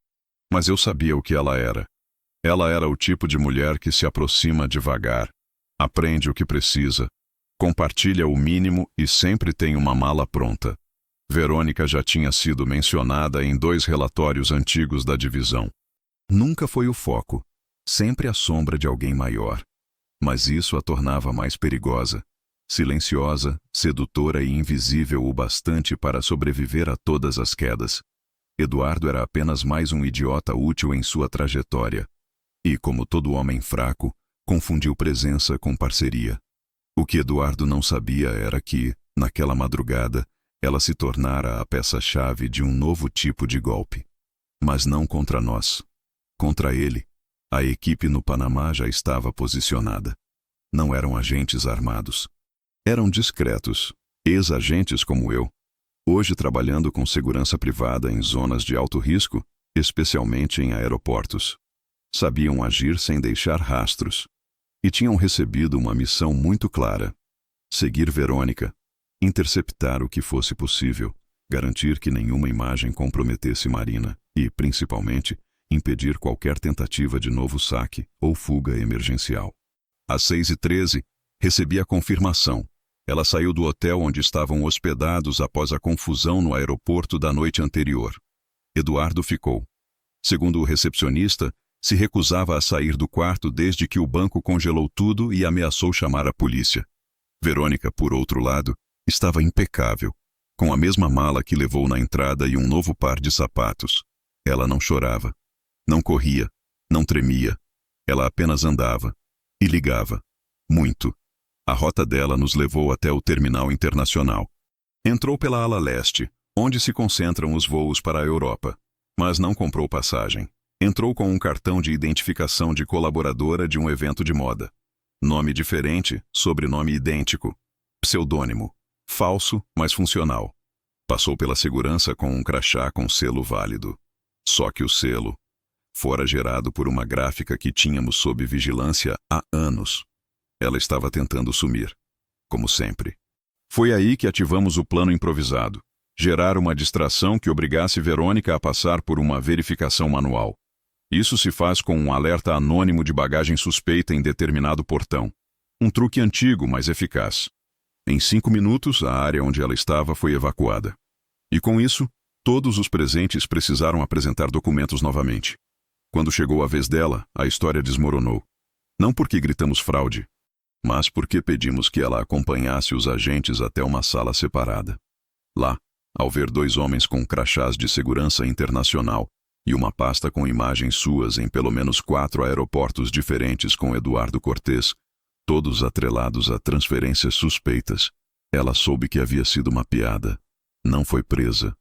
mas eu sabia o que ela era. Ela era o tipo de mulher que se aproxima devagar, aprende o que precisa, compartilha o mínimo e sempre tem uma mala pronta. Verônica já tinha sido mencionada em 2 relatórios antigos da divisão. Nunca foi o foco, sempre a sombra de alguém maior. Mas isso a tornava mais perigosa, silenciosa, sedutora e invisível o bastante para sobreviver a todas as quedas. Eduardo era apenas mais um idiota útil em sua trajetória. E, como todo homem fraco, confundiu presença com parceria. O que Eduardo não sabia era que, naquela madrugada, ela se tornara a peça-chave de um novo tipo de golpe. Mas não contra nós. Contra ele. A equipe no Panamá já estava posicionada. Não eram agentes armados. Eram discretos, ex-agentes como eu, hoje trabalhando com segurança privada em zonas de alto risco, especialmente em aeroportos. Sabiam agir sem deixar rastros. E tinham recebido uma missão muito clara: seguir Verônica, interceptar o que fosse possível, garantir que nenhuma imagem comprometesse Marina e, principalmente, impedir qualquer tentativa de novo saque ou fuga emergencial. Às 6h13, recebi a confirmação. Ela saiu do hotel onde estavam hospedados após a confusão no aeroporto da noite anterior. Eduardo ficou. Segundo o recepcionista, se recusava a sair do quarto desde que o banco congelou tudo e ameaçou chamar a polícia. Verônica, por outro lado, estava impecável, com a mesma mala que levou na entrada e um novo par de sapatos. Ela não chorava, não corria, não tremia. Ela apenas andava e ligava. Muito. A rota dela nos levou até o terminal internacional. Entrou pela ala leste, onde se concentram os voos para a Europa, mas não comprou passagem. Entrou com um cartão de identificação de colaboradora de um evento de moda. Nome diferente, sobrenome idêntico. Pseudônimo. Falso, mas funcional. Passou pela segurança com um crachá com selo válido. Só que o selo fora gerado por uma gráfica que tínhamos sob vigilância há anos. Ela estava tentando sumir, como sempre. Foi aí que ativamos o plano improvisado. Gerar uma distração que obrigasse Verônica a passar por uma verificação manual. Isso se faz com um alerta anônimo de bagagem suspeita em determinado portão. Um truque antigo, mas eficaz. Em 5 minutos, a área onde ela estava foi evacuada. E com isso, todos os presentes precisaram apresentar documentos novamente. Quando chegou a vez dela, a história desmoronou. Não porque gritamos fraude, mas porque pedimos que ela acompanhasse os agentes até uma sala separada. Lá, ao ver 2 homens com crachás de segurança internacional e uma pasta com imagens suas em pelo menos 4 aeroportos diferentes com Eduardo Cortez, todos atrelados a transferências suspeitas, ela soube que havia sido uma piada. Não foi presa.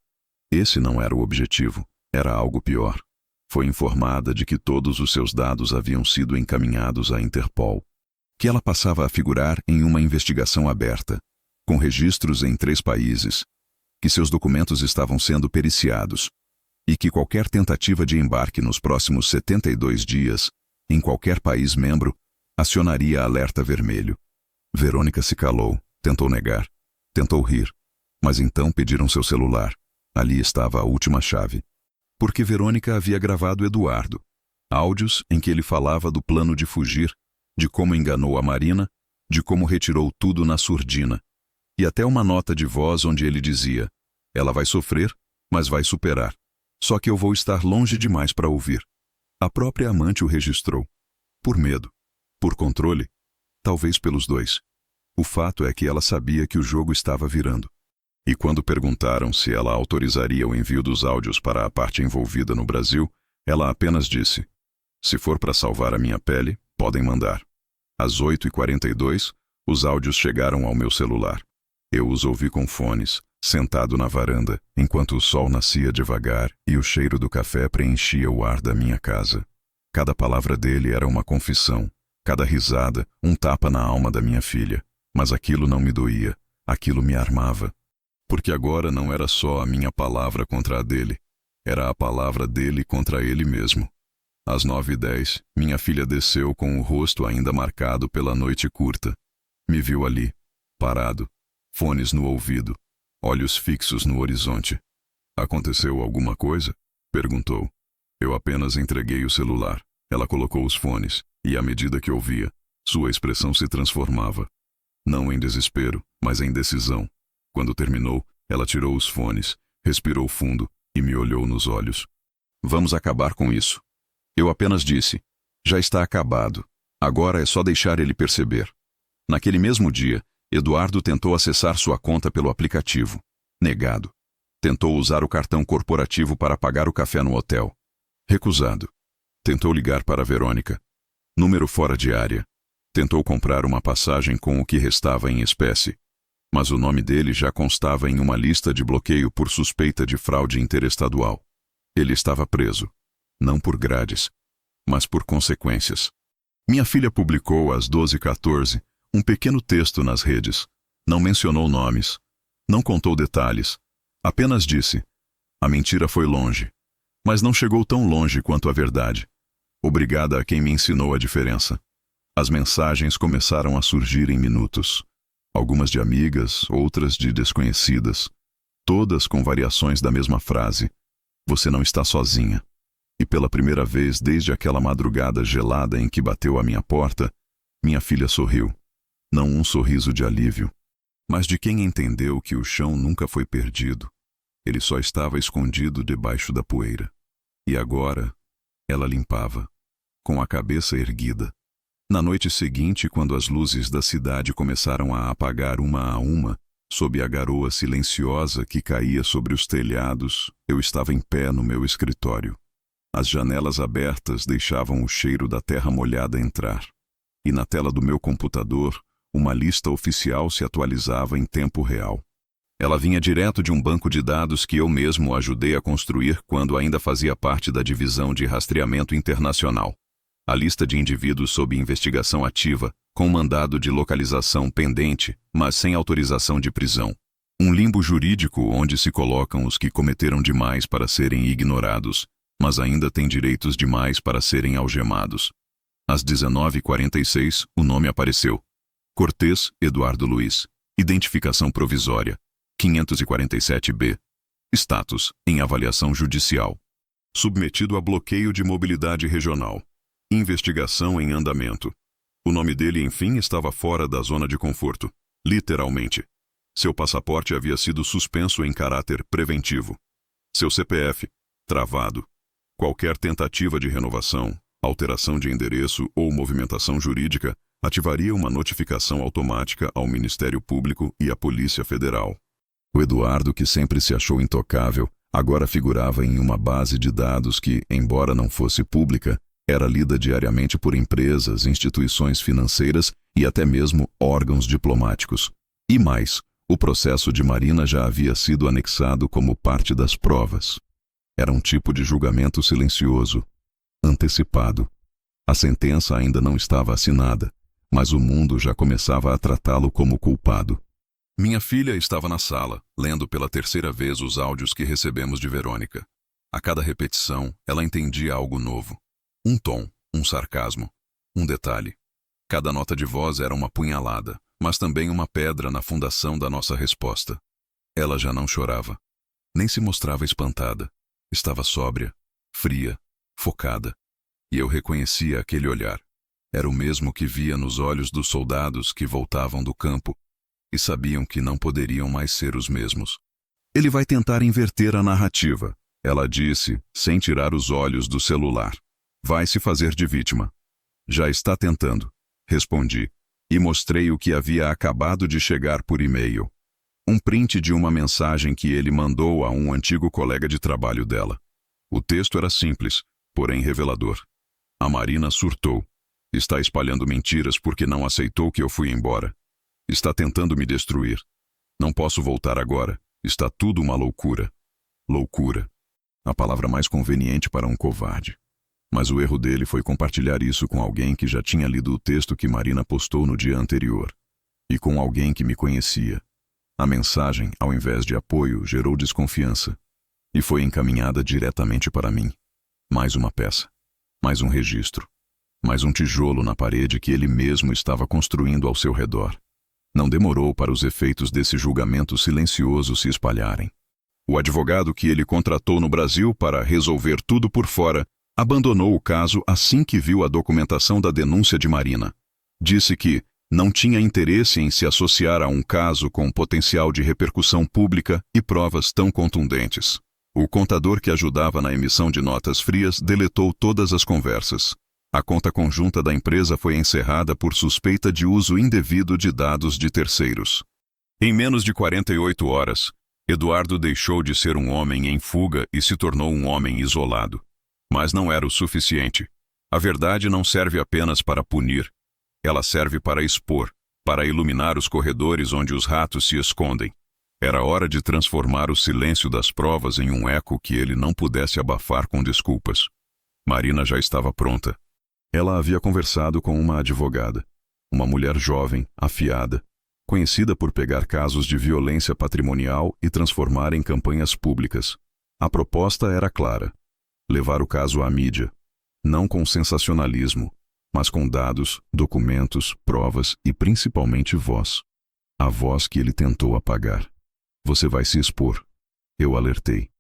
Esse não era o objetivo, era algo pior. Foi informada de que todos os seus dados haviam sido encaminhados à Interpol, que ela passava a figurar em uma investigação aberta, com registros em 3 países, que seus documentos estavam sendo periciados, e que qualquer tentativa de embarque nos próximos 72 dias, em qualquer país membro, acionaria alerta vermelho. Verônica se calou, tentou negar, tentou rir, mas então pediram seu celular. Ali estava a última chave. Porque Verônica havia gravado Eduardo, áudios em que ele falava do plano de fugir, de como enganou a Marina, de como retirou tudo na surdina, e até uma nota de voz onde ele dizia: ela vai sofrer, mas vai superar. Só que eu vou estar longe demais para ouvir. A própria amante o registrou. Por medo. Por controle. Talvez pelos dois. O fato é que ela sabia que o jogo estava virando. E quando perguntaram se ela autorizaria o envio dos áudios para a parte envolvida no Brasil, ela apenas disse: se for para salvar a minha pele, podem mandar. Às 8h42, os áudios chegaram ao meu celular. Eu os ouvi com fones, sentado na varanda, enquanto o sol nascia devagar e o cheiro do café preenchia o ar da minha casa. Cada palavra dele era uma confissão, cada risada, um tapa na alma da minha filha. Mas aquilo não me doía, aquilo me armava. Porque agora não era só a minha palavra contra a dele, era a palavra dele contra ele mesmo. Às 9h10, minha filha desceu com o rosto ainda marcado pela noite curta. Me viu ali, parado, fones no ouvido, olhos fixos no horizonte. Aconteceu alguma coisa? Perguntou. Eu apenas entreguei o celular. Ela colocou os fones, e à medida que ouvia, sua expressão se transformava. Não em desespero, mas em decisão. Quando terminou, ela tirou os fones, respirou fundo e me olhou nos olhos. Vamos acabar com isso. Eu apenas disse: já está acabado. Agora é só deixar ele perceber. Naquele mesmo dia, Eduardo tentou acessar sua conta pelo aplicativo. Negado. Tentou usar o cartão corporativo para pagar o café no hotel. Recusado. Tentou ligar para Verônica. Número fora de área. Tentou comprar uma passagem com o que restava em espécie. Mas o nome dele já constava em uma lista de bloqueio por suspeita de fraude interestadual. Ele estava preso. Não por grades, mas por consequências. Minha filha publicou às 12h14 um pequeno texto nas redes. Não mencionou nomes. Não contou detalhes. Apenas disse: a mentira foi longe, mas não chegou tão longe quanto a verdade. Obrigada a quem me ensinou a diferença. As mensagens começaram a surgir em minutos. Algumas de amigas, outras de desconhecidas. Todas com variações da mesma frase: você não está sozinha. E pela primeira vez desde aquela madrugada gelada em que bateu à minha porta, minha filha sorriu. Não um sorriso de alívio, mas de quem entendeu que o chão nunca foi perdido. Ele só estava escondido debaixo da poeira. E agora, ela limpava, com a cabeça erguida. Na noite seguinte, quando as luzes da cidade começaram a apagar uma a uma, sob a garoa silenciosa que caía sobre os telhados, eu estava em pé no meu escritório. As janelas abertas deixavam o cheiro da terra molhada entrar. E na tela do meu computador, uma lista oficial se atualizava em tempo real. Ela vinha direto de um banco de dados que eu mesmo ajudei a construir quando ainda fazia parte da divisão de rastreamento internacional. A lista de indivíduos sob investigação ativa, com mandado de localização pendente, mas sem autorização de prisão. Um limbo jurídico onde se colocam os que cometeram demais para serem ignorados, mas ainda têm direitos demais para serem algemados. Às 19h46, o nome apareceu. Cortês Eduardo Luiz. Identificação provisória. 547B. Status: em avaliação judicial. Submetido a bloqueio de mobilidade regional. Investigação em andamento. O nome dele, enfim, estava fora da zona de conforto. Literalmente. Seu passaporte havia sido suspenso em caráter preventivo. Seu CPF, travado. Qualquer tentativa de renovação, alteração de endereço ou movimentação jurídica ativaria uma notificação automática ao Ministério Público e à Polícia Federal. O Eduardo, que sempre se achou intocável, agora figurava em uma base de dados que, embora não fosse pública, era lida diariamente por empresas, instituições financeiras e até mesmo órgãos diplomáticos. E mais, O processo de Marina já havia sido anexado como parte das provas. Era um tipo de julgamento silencioso, antecipado. A sentença ainda não estava assinada, mas o mundo já começava a tratá-lo como culpado. Minha filha estava na sala, lendo pela terceira vez os áudios que recebemos de Verônica. A cada repetição, ela entendia algo novo. Um tom, um sarcasmo, um detalhe. Cada nota de voz era uma punhalada, mas também uma pedra na fundação da nossa resposta. Ela já não chorava, nem se mostrava espantada. Estava sóbria, fria, focada. E eu reconhecia aquele olhar. Era o mesmo que via nos olhos dos soldados que voltavam do campo e sabiam que não poderiam mais ser os mesmos. Ele vai tentar inverter a narrativa, ela disse, sem tirar os olhos do celular. Vai se fazer de vítima. Já está tentando, respondi, e mostrei o que havia acabado de chegar por e-mail. Um print de uma mensagem que ele mandou a um antigo colega de trabalho dela. O texto era simples, porém revelador. A Marina surtou. Está espalhando mentiras porque não aceitou que eu fui embora. Está tentando me destruir. Não posso voltar agora. Está tudo uma loucura. Loucura. A palavra mais conveniente para um covarde. Mas o erro dele foi compartilhar isso com alguém que já tinha lido o texto que Marina postou no dia anterior. E com alguém que me conhecia. A mensagem, ao invés de apoio, gerou desconfiança. E foi encaminhada diretamente para mim. Mais uma peça. Mais um registro. Mais um tijolo na parede que ele mesmo estava construindo ao seu redor. Não demorou para os efeitos desse julgamento silencioso se espalharem. O advogado que ele contratou no Brasil para resolver tudo por fora abandonou o caso assim que viu a documentação da denúncia de Marina. Disse que não tinha interesse em se associar a um caso com potencial de repercussão pública e provas tão contundentes. O contador que ajudava na emissão de notas frias deletou todas as conversas. A conta conjunta da empresa foi encerrada por suspeita de uso indevido de dados de terceiros. Em menos de 48 horas, Eduardo deixou de ser um homem em fuga e se tornou um homem isolado. Mas não era o suficiente. A verdade não serve apenas para punir. Ela serve para expor, para iluminar os corredores onde os ratos se escondem. Era hora de transformar o silêncio das provas em um eco que ele não pudesse abafar com desculpas. Marina já estava pronta. Ela havia conversado com uma advogada, uma mulher jovem, afiada, conhecida por pegar casos de violência patrimonial e transformar em campanhas públicas. A proposta era clara: levar o caso à mídia, não com sensacionalismo, mas com dados, documentos, provas e principalmente voz. A voz que ele tentou apagar. Você vai se expor. Eu alertei.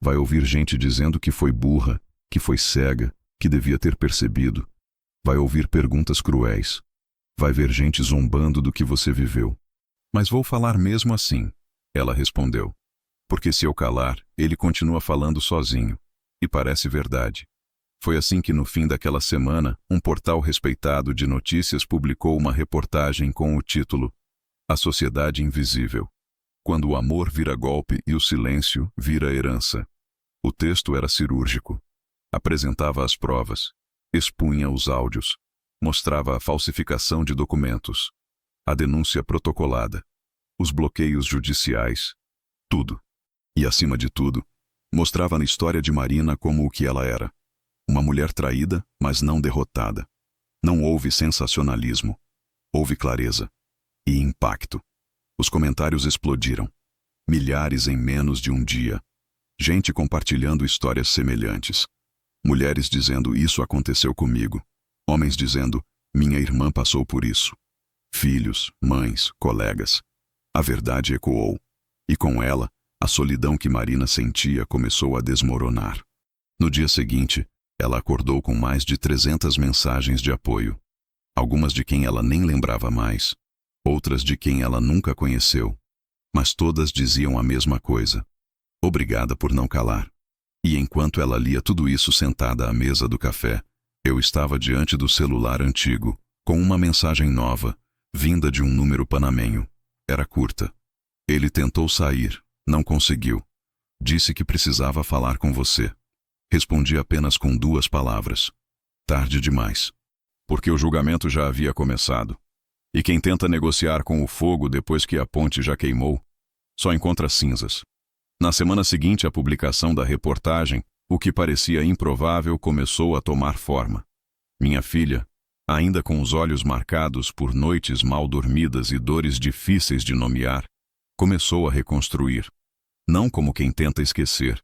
Vai ouvir gente dizendo que foi burra, que foi cega, que devia ter percebido. Vai ouvir perguntas cruéis. Vai ver gente zombando do que você viveu. Mas vou falar mesmo assim, ela respondeu. Porque se eu calar, ele continua falando sozinho. E parece verdade. Foi assim que no fim daquela semana, um portal respeitado de notícias publicou uma reportagem com o título A Sociedade Invisível. Quando o amor vira golpe e o silêncio vira herança. O texto era cirúrgico. Apresentava as provas. Expunha os áudios. Mostrava a falsificação de documentos. A denúncia protocolada. Os bloqueios judiciais. Tudo. E acima de tudo, mostrava na história de Marina como o que ela era. Uma mulher traída, mas não derrotada. Não houve sensacionalismo. Houve clareza. E impacto. Os comentários explodiram. Milhares em menos de um dia. Gente compartilhando histórias semelhantes. Mulheres dizendo isso aconteceu comigo. Homens dizendo, minha irmã passou por isso. Filhos, mães, colegas. A verdade ecoou. E com ela, a solidão que Marina sentia começou a desmoronar. No dia seguinte, ela acordou com mais de 300 mensagens de apoio. Algumas de quem ela nem lembrava mais. Outras de quem ela nunca conheceu. Mas todas diziam a mesma coisa. Obrigada por não calar. E enquanto ela lia tudo isso sentada à mesa do café, eu estava diante do celular antigo, com uma mensagem nova, vinda de um número panamenho. Era curta. Ele tentou sair, não conseguiu. Disse que precisava falar com você. Respondi apenas com 2 palavras. Tarde demais. Porque o julgamento já havia começado. E quem tenta negociar com o fogo depois que a ponte já queimou, só encontra cinzas. Na semana seguinte à publicação da reportagem, o que parecia improvável começou a tomar forma. Minha filha, ainda com os olhos marcados por noites mal dormidas e dores difíceis de nomear, começou a reconstruir, não como quem tenta esquecer,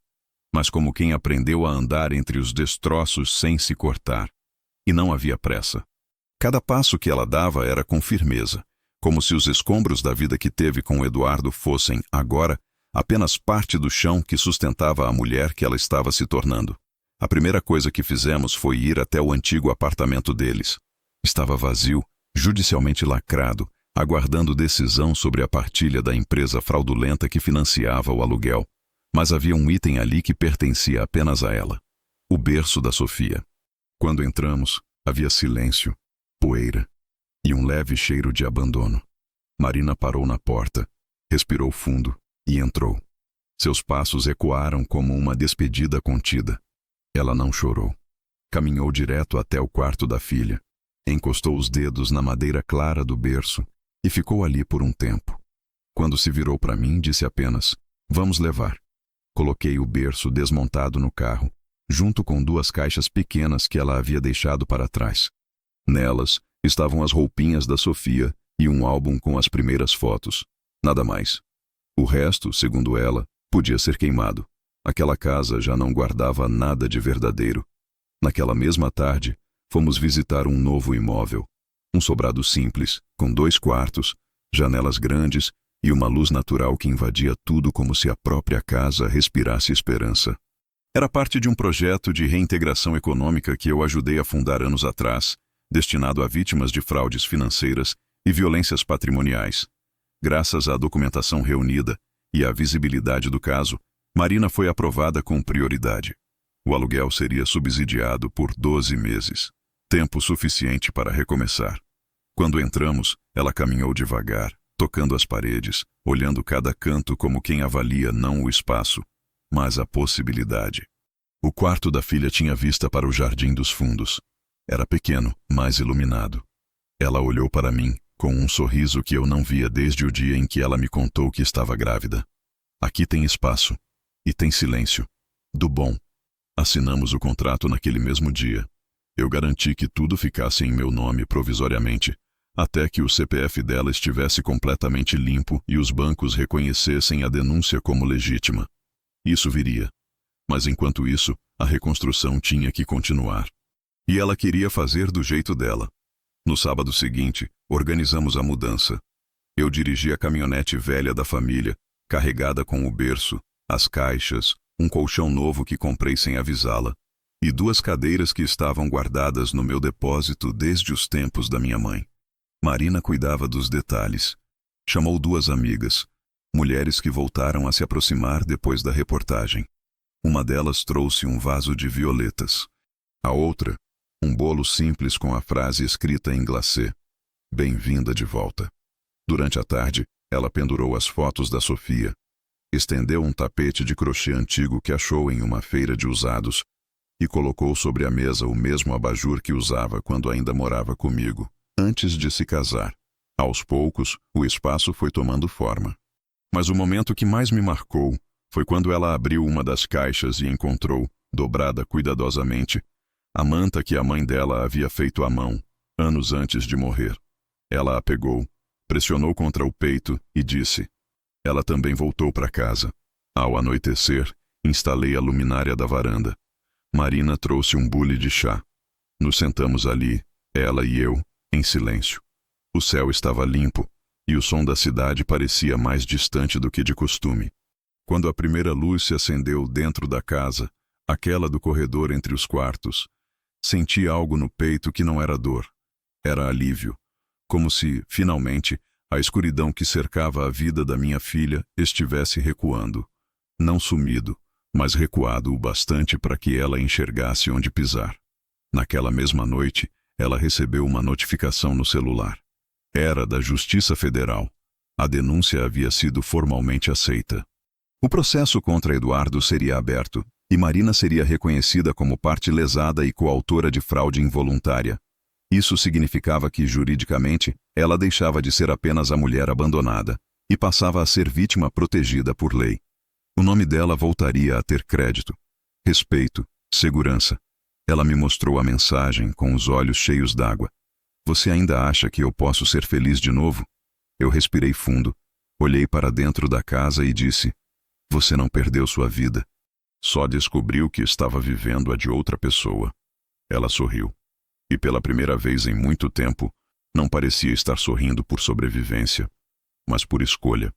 mas como quem aprendeu a andar entre os destroços sem se cortar. E não havia pressa. Cada passo que ela dava era com firmeza, como se os escombros da vida que teve com Eduardo fossem, agora, apenas parte do chão que sustentava a mulher que ela estava se tornando. A primeira coisa que fizemos foi ir até o antigo apartamento deles. Estava vazio, judicialmente lacrado, aguardando decisão sobre a partilha da empresa fraudulenta que financiava o aluguel. Mas havia um item ali que pertencia apenas a ela: o berço da Sofia. Quando entramos, havia silêncio, poeira e um leve cheiro de abandono. Marina parou na porta, respirou fundo e entrou. Seus passos ecoaram como uma despedida contida. Ela não chorou. Caminhou direto até o quarto da filha, encostou os dedos na madeira clara do berço e ficou ali por um tempo. Quando se virou para mim, disse apenas: "Vamos levar." Coloquei o berço desmontado no carro, junto com 2 caixas pequenas que ela havia deixado para trás. Nelas estavam as roupinhas da Sofia e um álbum com as primeiras fotos. Nada mais. O resto, segundo ela, podia ser queimado. Aquela casa já não guardava nada de verdadeiro. Naquela mesma tarde, fomos visitar um novo imóvel. Um sobrado simples, com 2 quartos, janelas grandes e uma luz natural que invadia tudo como se a própria casa respirasse esperança. Era parte de um projeto de reintegração econômica que eu ajudei a fundar anos atrás, destinado a vítimas de fraudes financeiras e violências patrimoniais. Graças à documentação reunida e à visibilidade do caso, Marina foi aprovada com prioridade. O aluguel seria subsidiado por 12 meses, tempo suficiente para recomeçar. Quando entramos, ela caminhou devagar, tocando as paredes, olhando cada canto como quem avalia não o espaço, mas a possibilidade. O quarto da filha tinha vista para o jardim dos fundos. Era pequeno, mas iluminado. Ela olhou para mim, com um sorriso que eu não via desde o dia em que ela me contou que estava grávida. Aqui tem espaço. E tem silêncio. Do bom. Assinamos o contrato naquele mesmo dia. Eu garanti que tudo ficasse em meu nome provisoriamente, até que o CPF dela estivesse completamente limpo e os bancos reconhecessem a denúncia como legítima. Isso viria. Mas enquanto isso, a reconstrução tinha que continuar. E ela queria fazer do jeito dela. No sábado seguinte, organizamos a mudança. Eu dirigi a caminhonete velha da família, carregada com o berço, as caixas, um colchão novo que comprei sem avisá-la, e 2 cadeiras que estavam guardadas no meu depósito desde os tempos da minha mãe. Marina cuidava dos detalhes. Chamou 2 amigas, mulheres que voltaram a se aproximar depois da reportagem. Uma delas trouxe um vaso de violetas. A outra, um bolo simples com a frase escrita em glacê: "Bem-vinda de volta." Durante a tarde, ela pendurou as fotos da Sofia, estendeu um tapete de crochê antigo que achou em uma feira de usados e colocou sobre a mesa o mesmo abajur que usava quando ainda morava comigo, antes de se casar. Aos poucos, o espaço foi tomando forma. Mas o momento que mais me marcou foi quando ela abriu uma das caixas e encontrou, dobrada cuidadosamente, a manta que a mãe dela havia feito à mão, anos antes de morrer. Ela a pegou, pressionou contra o peito e disse: "Ela também voltou para casa." Ao anoitecer, instalei a luminária da varanda. Marina trouxe um bule de chá. Nos sentamos ali, ela e eu, em silêncio. O céu estava limpo e o som da cidade parecia mais distante do que de costume. Quando a primeira luz se acendeu dentro da casa, aquela do corredor entre os quartos, senti algo no peito que não era dor. Era alívio, como se, finalmente, a escuridão que cercava a vida da minha filha estivesse recuando. Não sumido, mas recuado o bastante para que ela enxergasse onde pisar. Naquela mesma noite, ela recebeu uma notificação no celular. Era da Justiça Federal. A denúncia havia sido formalmente aceita. O processo contra Eduardo seria aberto, e Marina seria reconhecida como parte lesada e coautora de fraude involuntária. Isso significava que, juridicamente, ela deixava de ser apenas a mulher abandonada e passava a ser vítima protegida por lei. O nome dela voltaria a ter crédito, respeito, segurança. Ela me mostrou a mensagem com os olhos cheios d'água. Você ainda acha que eu posso ser feliz de novo? Eu respirei fundo, olhei para dentro da casa e disse: você não perdeu sua vida. Só descobriu que estava vivendo a de outra pessoa. Ela sorriu. E pela primeira vez em muito tempo, não parecia estar sorrindo por sobrevivência, mas por escolha.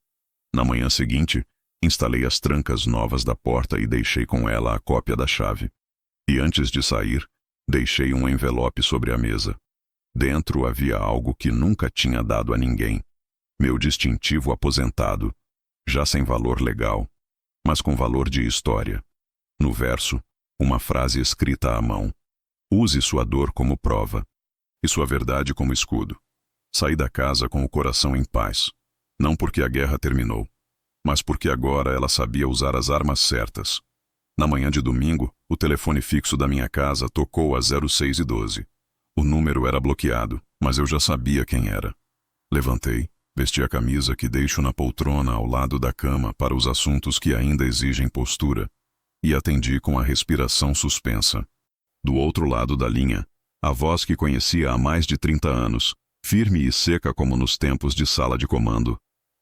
Na manhã seguinte, instalei as trancas novas da porta e deixei com ela a cópia da chave. E antes de sair, deixei um envelope sobre a mesa. Dentro havia algo que nunca tinha dado a ninguém. Meu distintivo aposentado, já sem valor legal, mas com valor de história. No verso, uma frase escrita à mão. Use sua dor como prova e sua verdade como escudo. Saí da casa com o coração em paz, não porque a guerra terminou, mas porque agora ela sabia usar as armas certas. Na manhã de domingo, o telefone fixo da minha casa tocou às 06h12. O número era bloqueado, mas eu já sabia quem era. Levantei, vesti a camisa que deixo na poltrona ao lado da cama para os assuntos que ainda exigem postura, e atendi com a respiração suspensa. Do outro lado da linha, a voz que conhecia há mais de 30 anos, firme e seca como nos tempos de sala de comando.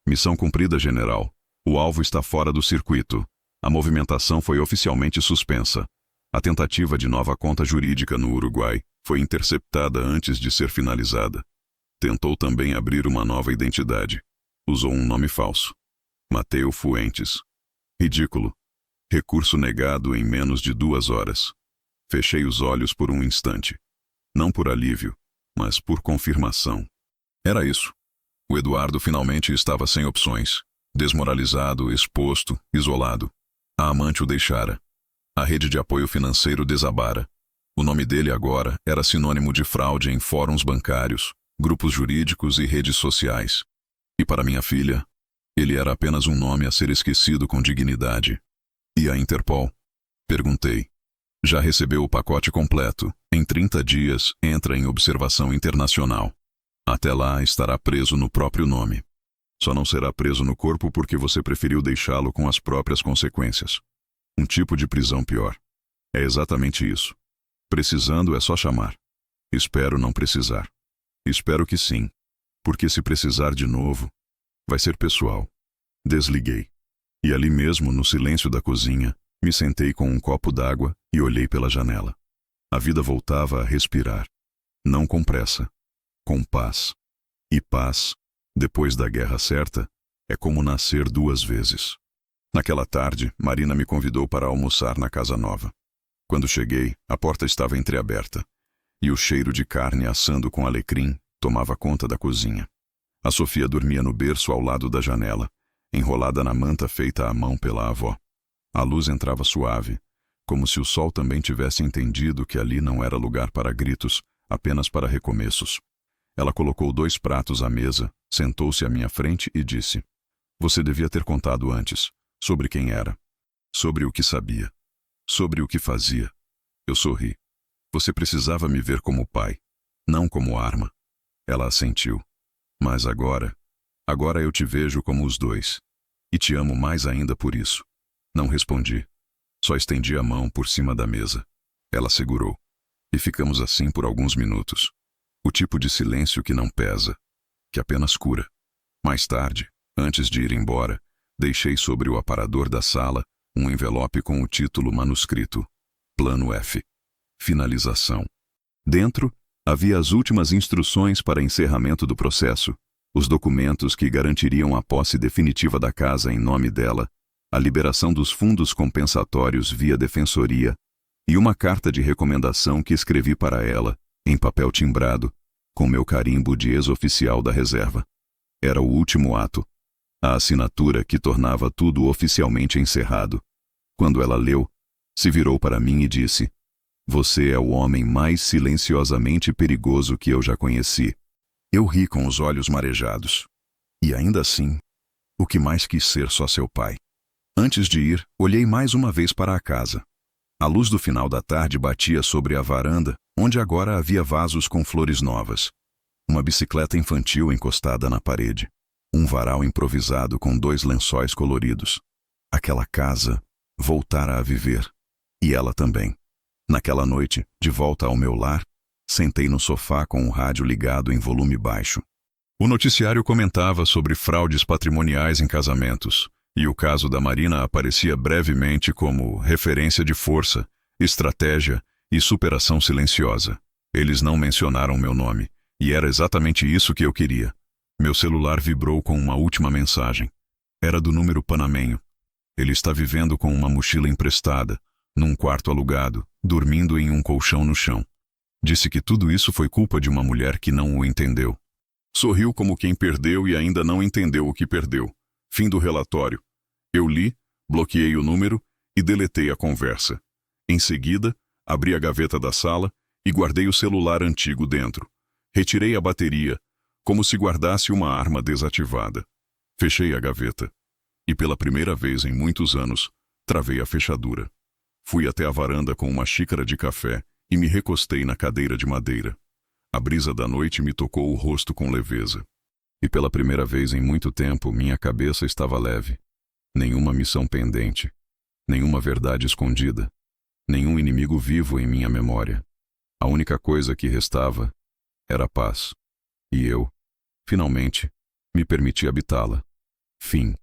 Missão cumprida, general. O alvo está fora do circuito. A movimentação foi oficialmente suspensa. A tentativa de nova conta jurídica no Uruguai foi interceptada antes de ser finalizada. Tentou também abrir uma nova identidade. Usou um nome falso. Mateo Fuentes. Ridículo. Recurso negado em menos de 2 horas. Fechei os olhos por um instante. Não por alívio, mas por confirmação. Era isso. O Eduardo finalmente estava sem opções. Desmoralizado, exposto, isolado. A amante o deixara. A rede de apoio financeiro desabara. O nome dele agora era sinônimo de fraude em fóruns bancários, grupos jurídicos e redes sociais. E para minha filha, ele era apenas um nome a ser esquecido com dignidade. E a Interpol? Perguntei. Já recebeu o pacote completo. Em 30 dias, entra em observação internacional. Até lá, estará preso no próprio nome. Só não será preso no corpo porque você preferiu deixá-lo com as próprias consequências. Um tipo de prisão pior. É exatamente isso. Precisando é só chamar. Espero não precisar. Espero que sim. Porque se precisar de novo, vai ser pessoal. Desliguei. E ali mesmo, no silêncio da cozinha, me sentei com um copo d'água e olhei pela janela. A vida voltava a respirar. Não com pressa. Com paz. E paz, depois da guerra certa, é como nascer 2 vezes. Naquela tarde, Marina me convidou para almoçar na casa nova. Quando cheguei, a porta estava entreaberta, e o cheiro de carne assando com alecrim tomava conta da cozinha. A Sofia dormia no berço ao lado da janela, enrolada na manta feita à mão pela avó. A luz entrava suave, como se o sol também tivesse entendido que ali não era lugar para gritos, apenas para recomeços. Ela colocou 2 pratos à mesa, sentou-se à minha frente e disse: você devia ter contado antes, sobre quem era, sobre o que sabia, sobre o que fazia. Eu sorri. Você precisava me ver como pai, não como arma. Ela assentiu. Mas agora eu te vejo como os 2. E te amo mais ainda por isso. Não respondi. Só estendi a mão por cima da mesa. Ela segurou. E ficamos assim por alguns minutos. O tipo de silêncio que não pesa, que apenas cura. Mais tarde, antes de ir embora, deixei sobre o aparador da sala um envelope com o título manuscrito: Plano F. Finalização. Dentro, havia as últimas instruções para encerramento do processo, os documentos que garantiriam a posse definitiva da casa em nome dela, a liberação dos fundos compensatórios via defensoria e uma carta de recomendação que escrevi para ela, em papel timbrado, com meu carimbo de ex-oficial da reserva. Era o último ato, a assinatura que tornava tudo oficialmente encerrado. Quando ela leu, se virou para mim e disse: você é o homem mais silenciosamente perigoso que eu já conheci. Eu ri com os olhos marejados. E ainda assim, o que mais quis ser só seu pai? Antes de ir, olhei mais uma vez para a casa. A luz do final da tarde batia sobre a varanda, onde agora havia vasos com flores novas. Uma bicicleta infantil encostada na parede. Um varal improvisado com 2 lençóis coloridos. Aquela casa voltara a viver. E ela também. Naquela noite, de volta ao meu lar, sentei no sofá com o rádio ligado em volume baixo. O noticiário comentava sobre fraudes patrimoniais em casamentos, e o caso da Marina aparecia brevemente como referência de força, estratégia e superação silenciosa. Eles não mencionaram meu nome, e era exatamente isso que eu queria. Meu celular vibrou com uma última mensagem. Era do número panamenho. Ele está vivendo com uma mochila emprestada, num quarto alugado, dormindo em um colchão no chão. Disse que tudo isso foi culpa de uma mulher que não o entendeu. Sorriu como quem perdeu e ainda não entendeu o que perdeu. Fim do relatório. Eu li, bloqueei o número e deletei a conversa. Em seguida, abri a gaveta da sala e guardei o celular antigo dentro. Retirei a bateria, como se guardasse uma arma desativada. Fechei a gaveta. E pela primeira vez em muitos anos, travei a fechadura. Fui até a varanda com uma xícara de café e me recostei na cadeira de madeira. A brisa da noite me tocou o rosto com leveza. E pela primeira vez em muito tempo, minha cabeça estava leve. Nenhuma missão pendente. Nenhuma verdade escondida. Nenhum inimigo vivo em minha memória. A única coisa que restava era a paz. E eu, finalmente, me permiti habitá-la. Fim.